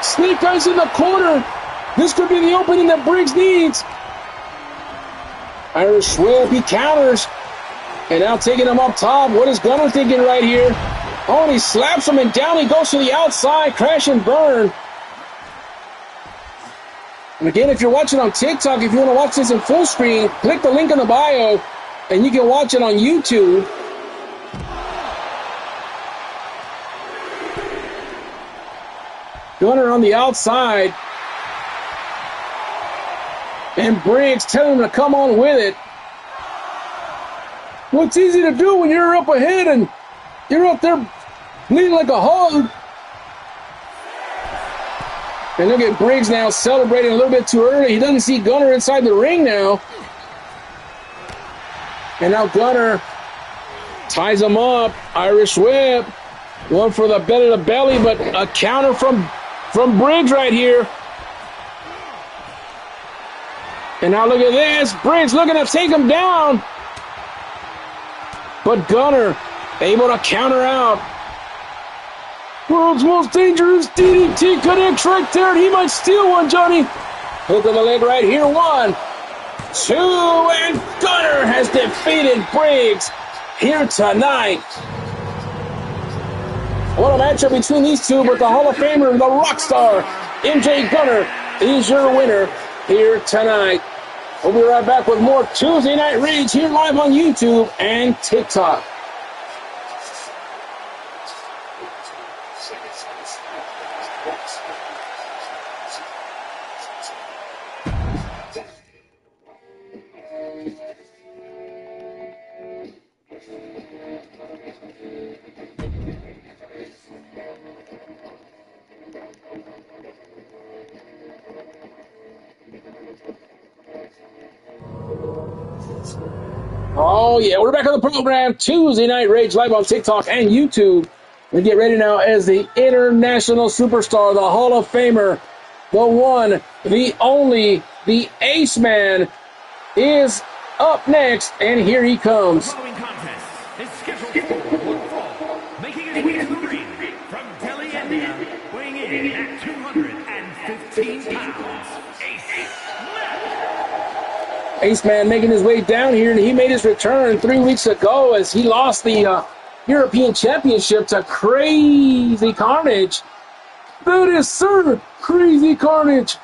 Snake Eyes in the corner. This could be the opening that Briggs needs. Irish whip, he counters. And now taking him up top. What is Gunner thinking right here? Oh, and he slaps him, and down he goes to the outside. Crash and burn. And again, if you're watching on TikTok, if you want to watch this in full screen, click the link in the bio, and you can watch it on YouTube. Gunner on the outside. And Briggs telling him to come on with it. Well, it's easy to do when you're up ahead and you're up there bleeding like a hog. And look at Briggs now celebrating a little bit too early. He doesn't see Gunner inside the ring now. And now Gunner ties him up. Irish whip. One for the belly to belly, but a counter from Briggs right here. And now look at this. Briggs looking to take him down. But Gunner able to counter out. World's most dangerous DDT connects right there, and he might steal one, Johnny. Hook of the leg right here. 1, 2, and Gunner has defeated Briggs here tonight. What a matchup between these two, but the Hall of Famer, the rock star, MJ Gunner, is your winner here tonight. We'll be right back with more Tuesday Night Rage here live on YouTube and TikTok. Oh, yeah, we're back on the program. Tuesday Night Rage live on TikTok and YouTube. We get ready now as the international superstar, the Hall of Famer, the one, the only, the Ace Man is up next, and here he comes. The following contest is scheduled for one fall, making his way to the ring from Delhi, India, weighing in at 215 pounds, Ace Man making his way down here, and he made his return 3 weeks ago as he lost the European Championship to Crazy Carnage. That is Sir Crazy Carnage.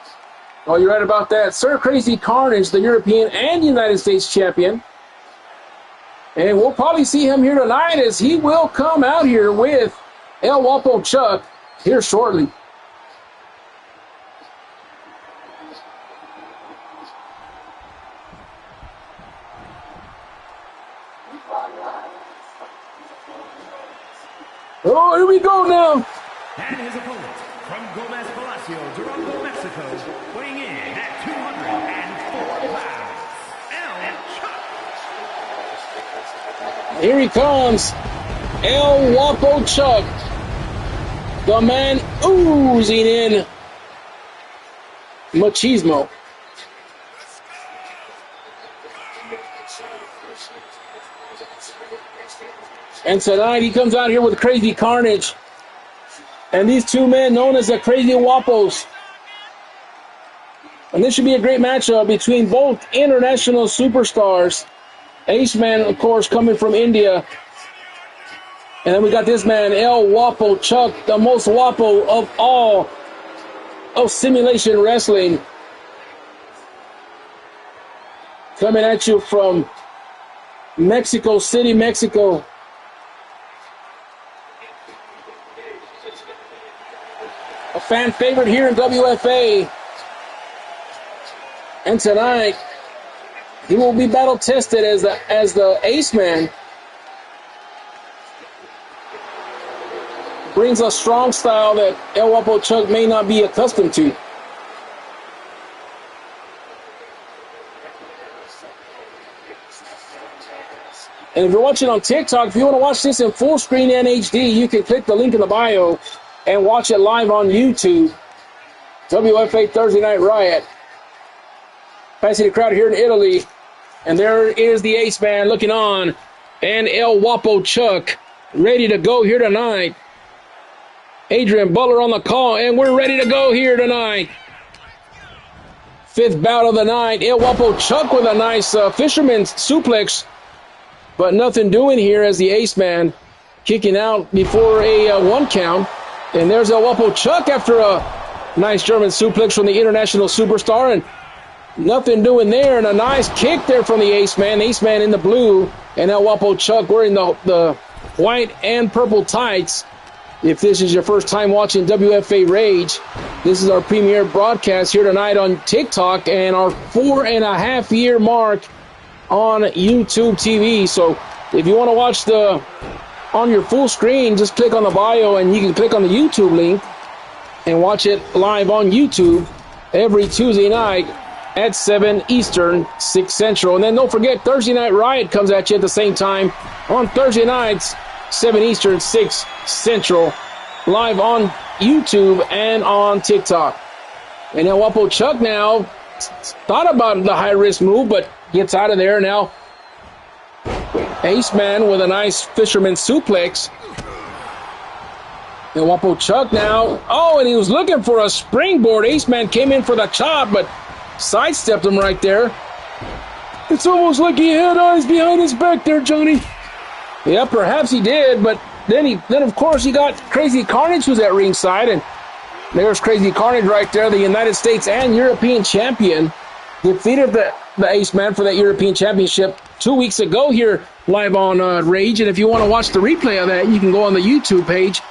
Oh, you're right about that. Sir Crazy Carnage, the European and United States champion. And we'll probably see him here tonight as he will come out here with El Guapo Chuck here shortly. Oh, here we go now. And his opponent from Gomez Palacio, Durango, Mexico, weighing in at 204 pounds, El Chuck. Here he comes, El Guapo Chuck. The man oozing in machismo. And tonight he comes out here with Crazy Carnage. And these two men known as the Crazy Guapos. And this should be a great matchup between both international superstars. Ace Man, of course, coming from India. And then we got this man, El Wapo Chuck, the most Wapo of all of simulation wrestling. Coming at you from Mexico City, Mexico. A fan favorite here in WFA. And tonight, he will be battle tested as the Ace Man. Brings a strong style that El Wapo Chuck may not be accustomed to. And if you're watching on TikTok, if you want to watch this in full screen and HD, you can click the link in the bio and watch it live on YouTube. WFA Thursday Night Riot. Passing the crowd here in Italy. And there is the Ace Man looking on. And El Wapo Chuck ready to go here tonight. Adrian Butler on the call, and we're ready to go here tonight. Fifth bout of the night. El Wapo Chuck with a nice fisherman's suplex. But nothing doing here as the Ace Man kicking out before a 1 count. And there's El Wapo Chuck after a nice German suplex from the international superstar. And nothing doing there. And a nice kick there from the Ace Man. Ace Man in the blue. And El Wapo Chuck wearing the white and purple tights. If this is your first time watching WFA Rage, this is our premiere broadcast here tonight on TikTok and our 4.5-year mark on YouTube TV. So if you want to watch on your full screen, just click on the bio and you can click on the YouTube link and watch it live on YouTube every Tuesday night at 7 Eastern, 6 Central. And then don't forget, Thursday Night Riot comes at you at the same time on Thursday nights, 7 Eastern, 6 Central, live on YouTube and on TikTok. And El Wapo Chuck now thought about the high-risk move, but gets out of there now. Ace Man with a nice fisherman suplex. El Wapo Chuck now. Oh, and he was looking for a springboard. Ace Man came in for the chop, but sidestepped him right there. It's almost like he had eyes behind his back there, Johnny. Yeah, perhaps he did, but then of course he got Crazy Carnage was at ringside, and there's Crazy Carnage right there, the United States and European champion. Defeated the Ace Man for that European Championship 2 weeks ago here live on Rage. And if you want to watch the replay of that, you can go on the YouTube page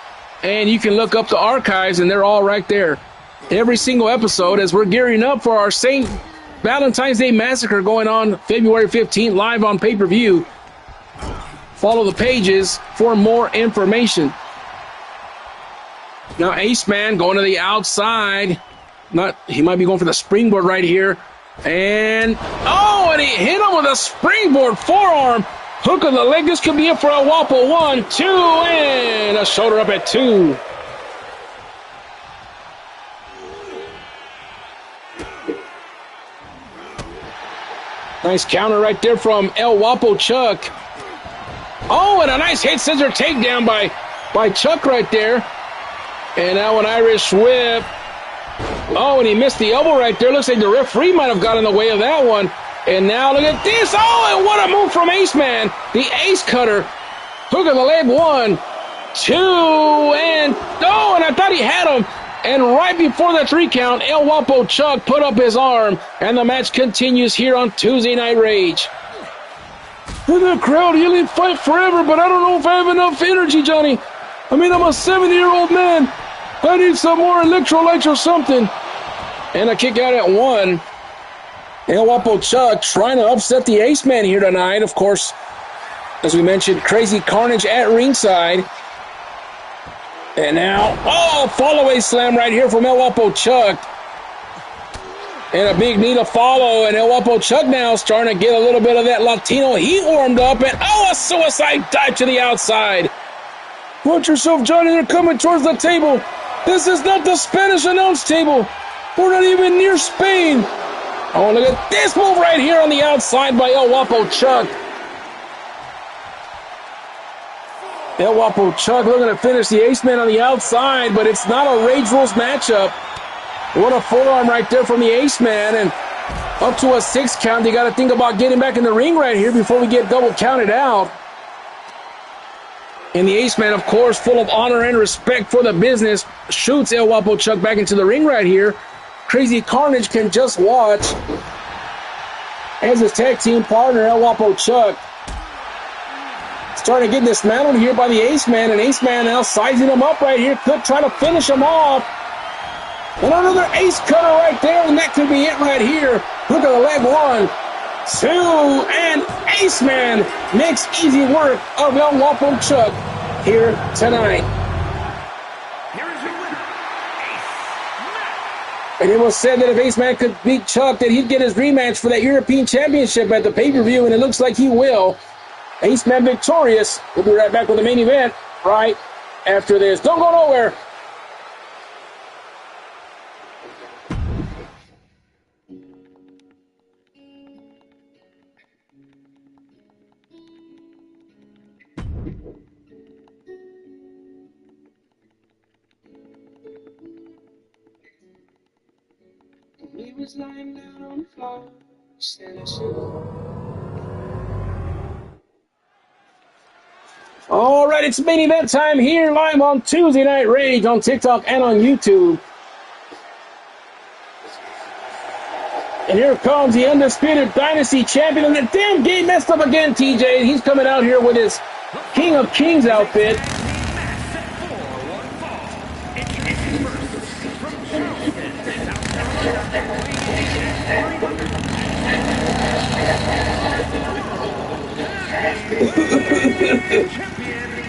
and you can look up the archives, and they're all right there. Every single episode as we're gearing up for our St. Valentine's Day Massacre going on February 15th live on pay-per-view. Follow the pages for more information. Now Ace Man going to the outside. He might be going for the springboard right here. And he hit him with a springboard forearm. Hook of the leg. This could be it for El Wapo. 1, 2, and a shoulder up at 2. Nice counter right there from El Wapo Chuck. Oh, and a nice hit scissor takedown by Chuck right there. And now an Irish whip. Oh, and he missed the elbow right there. Looks like the referee might have got in the way of that one. And now look at this. Oh, and what a move from Ace Man. The ace cutter. Hook of the leg. 1, 2, and I thought he had him. And right before the 3 count, El Wapo Chuck put up his arm. And the match continues here on Tuesday Night Rage. And the crowd yelling fight forever, but I don't know if I have enough energy, Johnny. I mean, I'm a 70-year-old man. I need some more electrolytes or something. And a kick out at 1. El Wapo Chuck trying to upset the Ace Man here tonight. Of course, as we mentioned, Crazy Carnage at ringside. And now, follow-away slam right here from El Wapo Chuck. And a big knee to follow. And El Wapo Chuck now starting to get a little bit of that Latino heat warmed up. And a suicide dive to the outside. Watch yourself, Johnny. They're coming towards the table. This is not the Spanish announce table. We're not even near Spain. Oh, look at this move right here on the outside by El Wapo Chuck. El Wapo Chuck looking to finish the Ace Man on the outside, but it's not a Rage Rules matchup. What a forearm right there from the Ace Man, and up to a 6 count. They got to think about getting back in the ring right here before we get double counted out. And the Ace Man, of course, full of honor and respect for the business, shoots El Guapo Chuck back into the ring right here. Crazy Carnage can just watch as his tag team partner, El Guapo Chuck, starting to get dismantled here by the Ace Man, and Ace Man now sizing him up right here, could try to finish him off. And another ace cutter right there, and that could be it right here. Look at the leg, 1, 2, and Ace Man makes easy work of El Guapo Chuck here tonight. Here is your winner, Ace Man. And it was said that if Ace Man could beat Chuck, that he'd get his rematch for that European Championship at the pay-per-view, and it looks like he will. Ace Man victorious. We'll be right back with the main event right after this. Don't go nowhere. He was lying down on the floor, said I should. All right, it's main event time here live on Tuesday Night Rage on TikTok and on YouTube. And here comes the Undisputed Dynasty Champion. And the damn game messed up again, TJ. He's coming out here with his King of Kings outfit.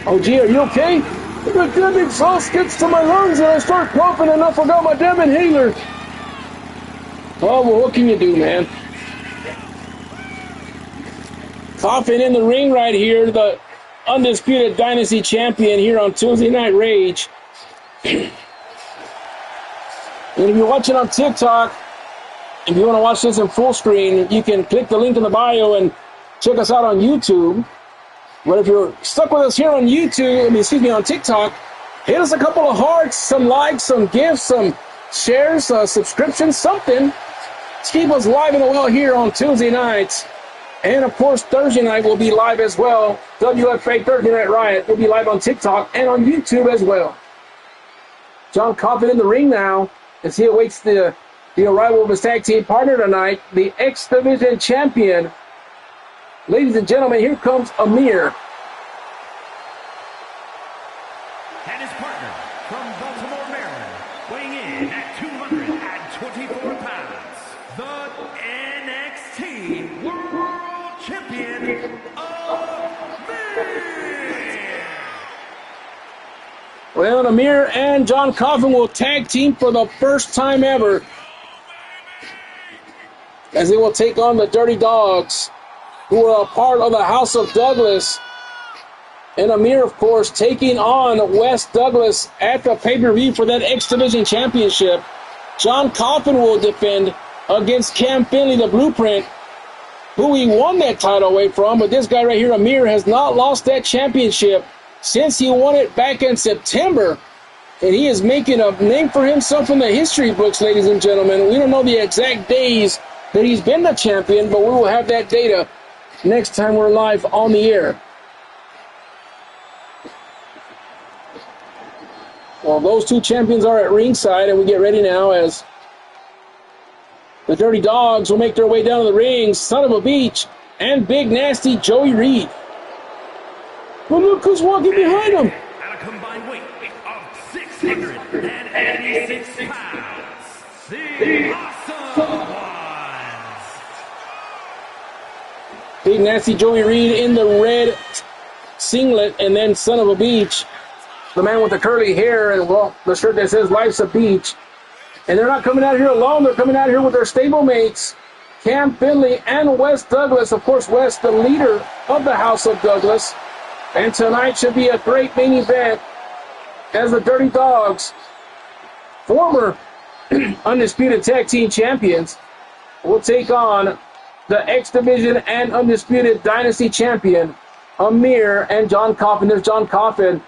Oh, gee, are you okay? The damn exhaust gets to my lungs and I start coughing and I forgot my damn inhaler. Oh, well, what can you do, man? Coughing in the ring right here, the Undisputed Dynasty Champion here on Tuesday Night Rage. And if you're watching on TikTok, if you want to watch this in full screen, you can click the link in the bio and check us out on YouTube. But if you're stuck with us here on YouTube, on TikTok, hit us a couple of hearts, some likes, some gifts, some shares, subscriptions, something. Let's keep us live and well here on Tuesday nights. And, of course, Thursday night will be live as well. WFA Thursday Night Riot will be live on TikTok and on YouTube as well. John Coffin in the ring now as he awaits the arrival of his tag team partner tonight, the X Division champion. Ladies and gentlemen, here comes Amir. And his partner from Baltimore, Maryland, weighing in at 224 pounds, the NXT World Champion, Amir. Well, Amir and John Coffin will tag team for the first time ever as they will take on the Dirty Dogs, who are a part of the House of Douglas. And Amir, of course, taking on Wes Douglas at the pay-per-view for that X Division Championship. John Coffin will defend against Cam Finley, the Blueprint, who he won that title away from. But this guy right here, Amir, has not lost that championship since he won it back in September. And he is making a name for himself in the history books, ladies and gentlemen. We don't know the exact days that he's been the champion, but we will have that data next time we're live on the air. Well, those two champions are at ringside, and we get ready now as the Dirty Dogs will make their way down to the ring. Son of a Beach and Big Nasty Joey Reed. Well, look who's walking behind him. At a combined weight of 686 pounds, the Awesome Ones. Big Nasty Joey Reed in the red singlet, and then Son of a Beach, the man with the curly hair and, well, the shirt that says Life's a Beach. And they're not coming out here alone. They're coming out here with their stablemates, Cam Finley and Wes Douglas. Of course, Wes, the leader of the House of Douglas. And tonight should be a great main event as the Dirty Dogs, former Undisputed Tag Team Champions, will take on the X Division and Undisputed Dynasty Champion, Amir and John Coffin. There's John Coffin.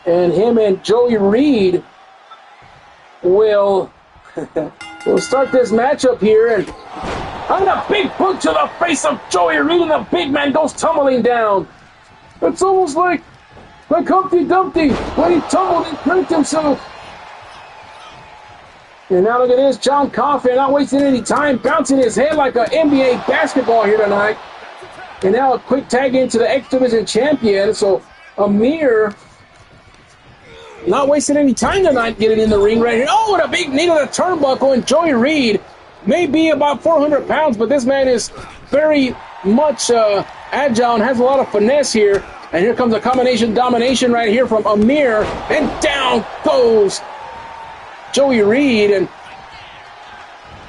And him and Joey Reed will We'll start this matchup here, and a big boot to the face of Joey Reed, and the big man goes tumbling down. It's almost like Humpty Dumpty when he tumbled and hurt himself. And now look at this, John Coffin not wasting any time, bouncing his head like an NBA basketball here tonight. And now a quick tag into the X Division champion. So Amir not wasting any time tonight getting in the ring right here. Oh, and a big knee to the turnbuckle, and Joey Reed may be about 400 pounds, but this man is very much agile and has a lot of finesse here. And here comes a combination domination right here from Amir, and down goes Joey Reed, and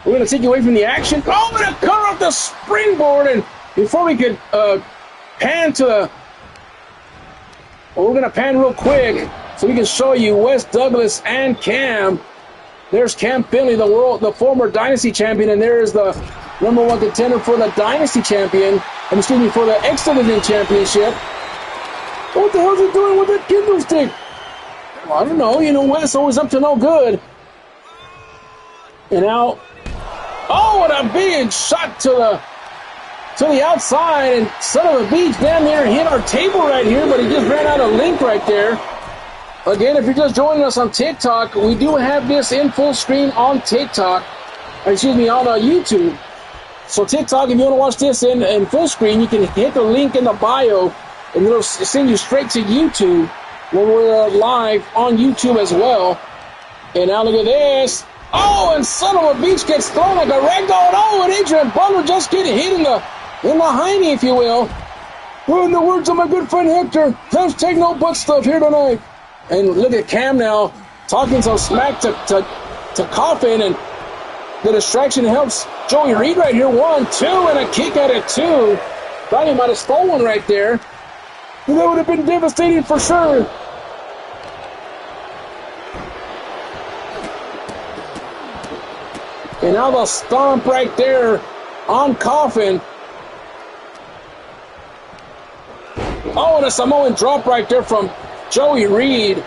we're going to take you away from the action. Oh, and a cut off the springboard, and before we could pan to the... Well, we're going to pan real quick so we can show you Wes Douglas and Cam. There's Cam Finley, the former Dynasty champion, and there's the #1 contender for the Dynasty champion, for the X Division championship. What the hell's he doing with that kendo stick? Well, I don't know. You know, Wes always up to no good. And now, oh, what a big shot to the outside, and son of a beach damn near hit our table right here, but he just ran out of link right there. Again, if you're just joining us on TikTok, we do have this in full screen on TikTok, on YouTube. So TikTok, if you want to watch this in full screen, you can hit the link in the bio, and it'll send you straight to YouTube when we're live on YouTube as well. And now look at this. Oh, and son of a beach gets thrown like a ragdoll. Oh, and Adrian Butler just getting hit in the hiney, if you will. Well, in the words of my good friend Hector, hashtag no butt stuff here tonight. And look at Cam now talking some smack to Coffin, and the distraction helps Joey Reed right here. 1, 2, and a kick out at 2. Thought he might have stole one right there. And that would have been devastating for sure. And now the stomp right there on Coffin. Oh, and a Samoan drop right there from Joey Reed.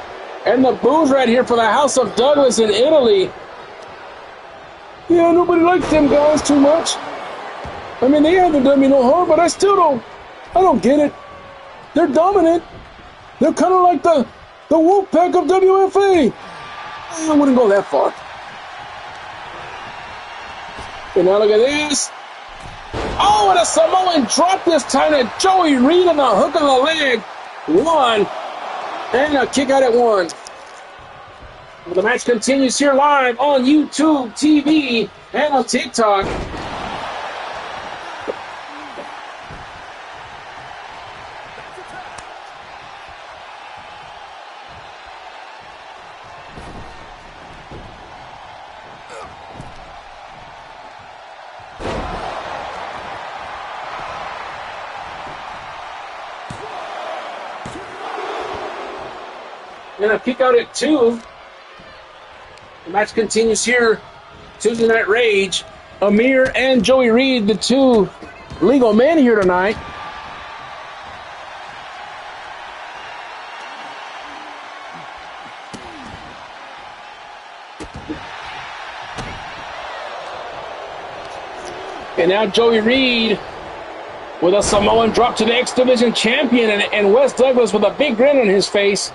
And the boos right here for the House of Douglas in Italy. Yeah, nobody likes them guys too much. I mean, they haven't done me no harm, but I don't get it. They're dominant. They're kind of like the wolf pack of WFA. I wouldn't go that far. And now look at this. Oh, and a Samoan drop this time to Joey Reed on the hook of the leg. 1. And a kick out at 1. Well, the match continues here live on YouTube TV and on TikTok. And a kick out at 2. The match continues here. Tuesday Night Rage. Amir and Joey Reed, the 2 legal men here tonight. And now Joey Reed with a Samoan drop to the X Division champion, and Wes Douglas with a big grin on his face.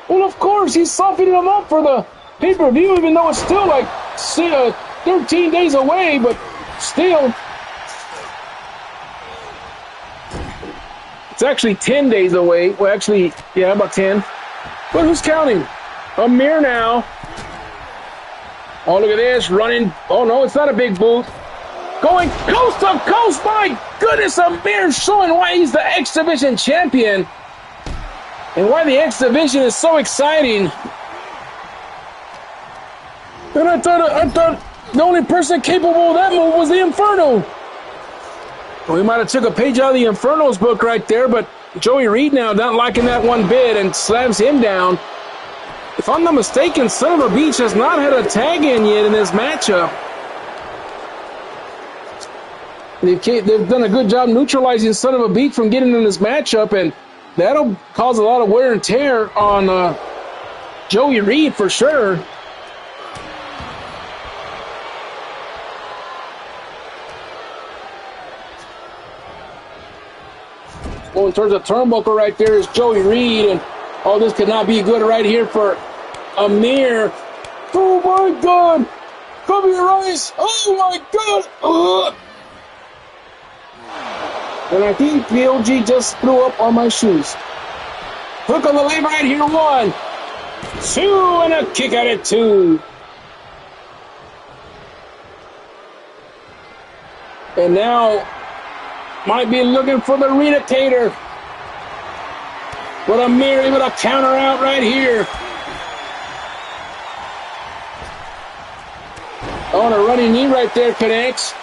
Well, of course, he's softening them up for the pay-per-view, even though it's still like 13 days away, but still. It's actually 10 days away. Well, actually, yeah, about 10. But who's counting? Amir now. Oh, look at this, running. Oh, no, it's not a big boot. Going coast to coast. My goodness, Amir showing why he's the X Division champion. And why the X Division is so exciting. And I thought the only person capable of that move was the Inferno. We might have took a page out of the Inferno's book right there, but Joey Reed now not liking that one bit and slams him down. If I'm not mistaken, Son of a Beach has not had a tag in yet in this matchup. They've done a good job neutralizing Son of a Beach from getting in this matchup, and that'll cause a lot of wear and tear on Joey Reed for sure. Going towards the turnbuckle right there is Joey Reed. And, oh, this could not be good right here for Amir. Oh, my God. Cover your eyes. Oh, my God. Ugh. And I think POG just threw up on my shoes. Hook on the leg right here. 1, 2, and a kick out at 2. And now might be looking for the Redicator. But Amir able to counter out right here. Oh, and a running knee right there connects.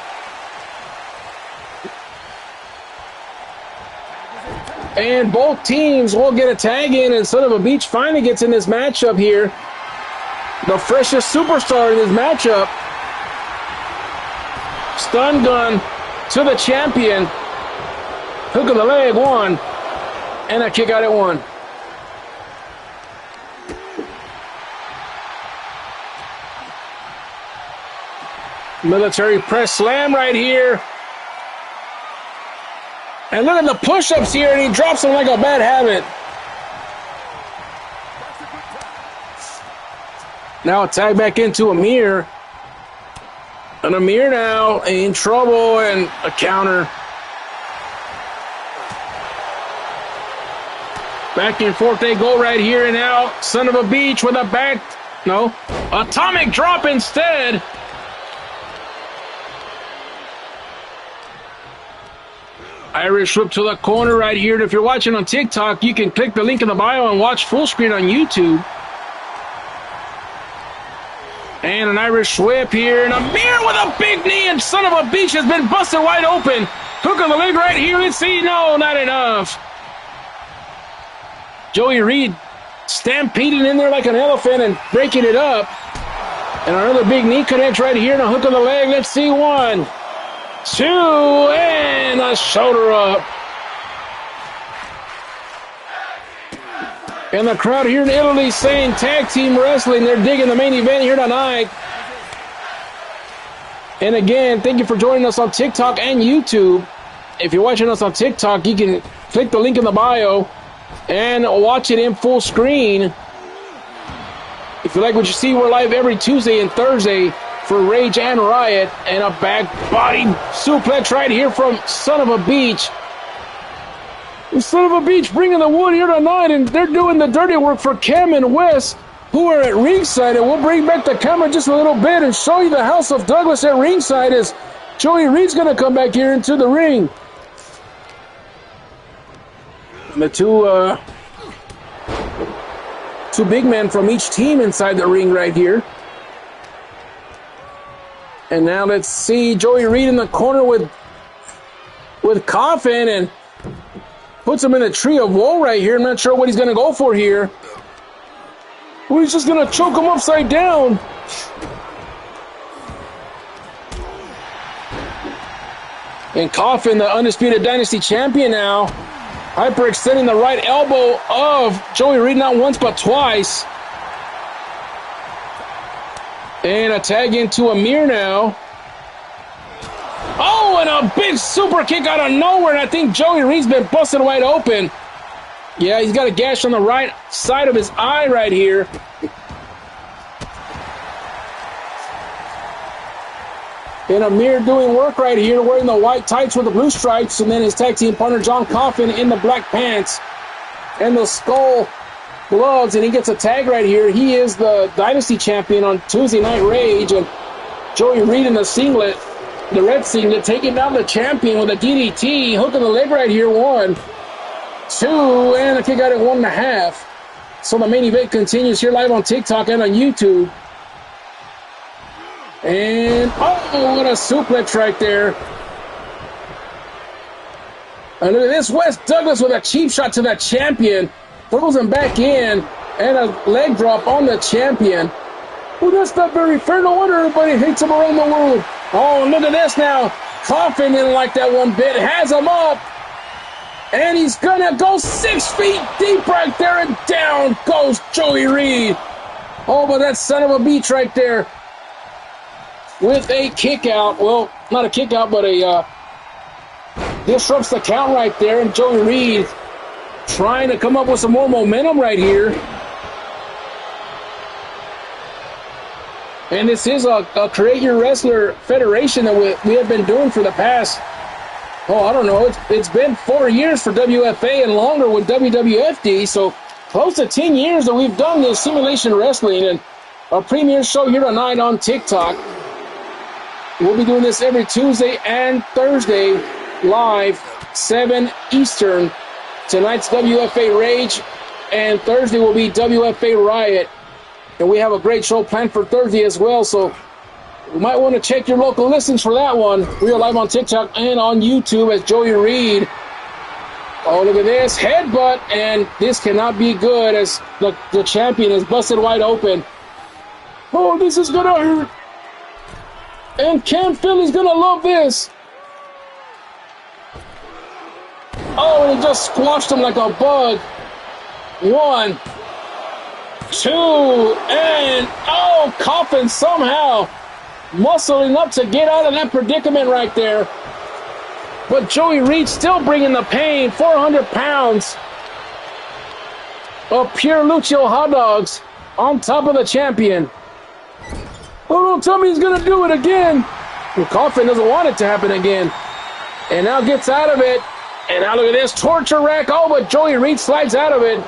And both teams will get a tag in, and Son of a Beach finally gets in this matchup here. The freshest superstar in this matchup. Stun gun to the champion. Hook of the leg, 1. And a kick out at 1. Military press slam right here. And look at the push-ups here, and he drops them like a bad habit. Now a tag back into Amir. And Amir now in trouble, and a counter. Back and forth they go right here, and now Son of a Beach with a back. No. Atomic drop instead. Irish whip to the corner right here. And if you're watching on TikTok, you can click the link in the bio and watch full screen on YouTube. And an Irish whip here. And Amir with a big knee. And Son of a Beach has been busted wide open. Hook on the leg right here. Let's see. No, not enough. Joey Reed stampeding in there like an elephant and breaking it up. And another big knee connects right here. And a hook on the leg. Let's see. 1, 2, and a shoulder up. And the crowd here in Italy saying tag team wrestling. They're digging the main event here tonight. And again, thank you for joining us on TikTok and YouTube. If you're watching us on TikTok, you can click the link in the bio and watch it in full screen. If you like what you see, we're live every Tuesday and Thursday for Rage and Riot. And a back body suplex right here from Son of a Beach. Son of a Beach bringing the wood here tonight, and they're doing the dirty work for Cam and Wes, who are at ringside. And we'll bring back the camera just a little bit and show you the House of Douglas at ringside as Joey Reed's going to come back here into the ring. And the two big men from each team inside the ring right here. And now let's see Joey Reed in the corner with Coffin, and puts him in a tree of woe right here. I'm not sure what he's going to go for here. Well, he's just going to choke him upside down. And Coffin, the Undisputed Dynasty champion now, hyperextending the right elbow of Joey Reed not once but twice. And a tag into Amir now. Oh, and a big super kick out of nowhere, and I think Joey Reed's been busted wide open. Yeah, he's got a gash on the right side of his eye right here. And Amir doing work right here, wearing the white tights with the blue stripes, and then his tag team partner John Coffin in the black pants and the skull gloves, and he gets a tag right here. He is the Dynasty champion on Tuesday Night Rage, and Joey Reed in the singlet, the red singlet, taking down the champion with a DDT, hook on the leg right here. 1, 2, and a kick out at 1.5. So the main event continues here live on TikTok and on YouTube. And, oh, what a suplex right there. And look at this, Wes Douglas with a cheap shot to the champion. Throws him back in, and a leg drop on the champion. Well, that's not very fair. No wonder everybody hates him around the world. Oh, look at this now. Coffin didn't like that one bit. Has him up. And he's going to go 6 feet deep right there, and down goes Joey Reed. Oh, but that's Son of a Beach right there with a kick out. Well, not a kick out, but a disrupts the count right there, and Joey Reed trying to come up with some more momentum right here. And this is a Create Your Wrestler Federation that we have been doing for the past, I don't know, it's been 4 years for WFA and longer with WWFD, so close to 10 years that we've done this simulation wrestling, and our premiere show here tonight on TikTok. We'll be doing this every Tuesday and Thursday live, 7 Eastern. Tonight's WFA Rage, and Thursday will be WFA Riot. And we have a great show planned for Thursday as well, so you might want to check your local listings for that one. We are live on TikTok and on YouTube as Joey Reed. Oh, look at this. Headbutt, and this cannot be good as the champion is busted wide open. Oh, this is going to hurt. And Cam Philly's going to love this. Oh, and he just squashed him like a bug. 1, 2, and Coffin somehow muscling up to get out of that predicament right there. But Joey Reed still bringing the pain. 400 pounds of pure Lucio hot dogs on top of the champion. Oh, don't tell me he's going to do it again. Well, Coffin doesn't want it to happen again. And now gets out of it. And now look at this torture rack. Oh, but Joey Reed slides out of it.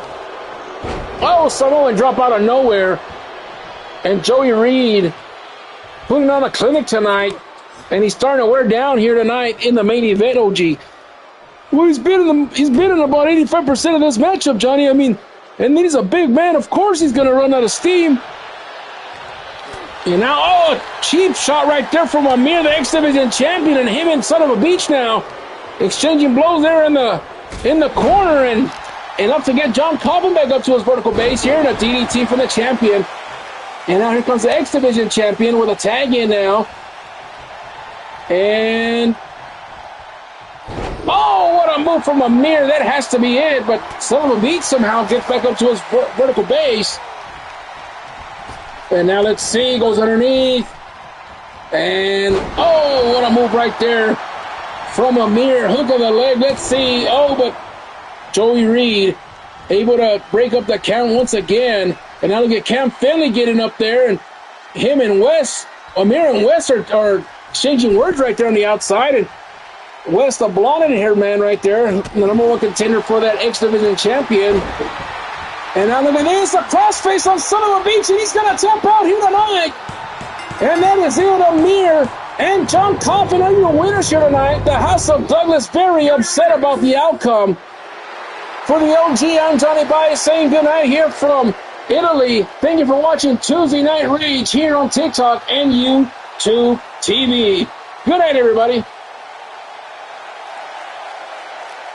Oh, Samoan drop out of nowhere. And Joey Reed putting on a clinic tonight. And he's starting to wear down here tonight in the main event, OG. Well, he's been in about 85% of this matchup, Johnny. I mean, and he's a big man. Of course he's going to run out of steam. And now, a cheap shot right there from Amir, the X Division champion, and him and Son of a Beach now exchanging blows there in the corner, and enough to get John Cobbin back up to his vertical base here, and a DDT for the champion. And now here comes the X Division champion with a tag in now. And what a move from Amir. That has to be it, but Son of a Beach somehow gets back up to his vertical base. And now let's see, goes underneath. And, what a move right there from Amir. Hook of the leg, let's see. But Joey Reed able to break up the count once again. And now look at Cam Finley getting up there. And him and Wes, Amir and Wes are exchanging words right there on the outside. And Wes, the blonde-haired man right there, the number 1 contender for that X Division champion. And now look at this, a crossface on Son of a Beach, and he's going to tap out here tonight. And that is it, Amir and John Coffin are your winners here tonight. The House of Douglas very upset about the outcome. For the OG, I'm Johnny Baez saying good night here from Italy. Thank you for watching Tuesday Night Rage here on TikTok and YouTube TV. Good night, everybody.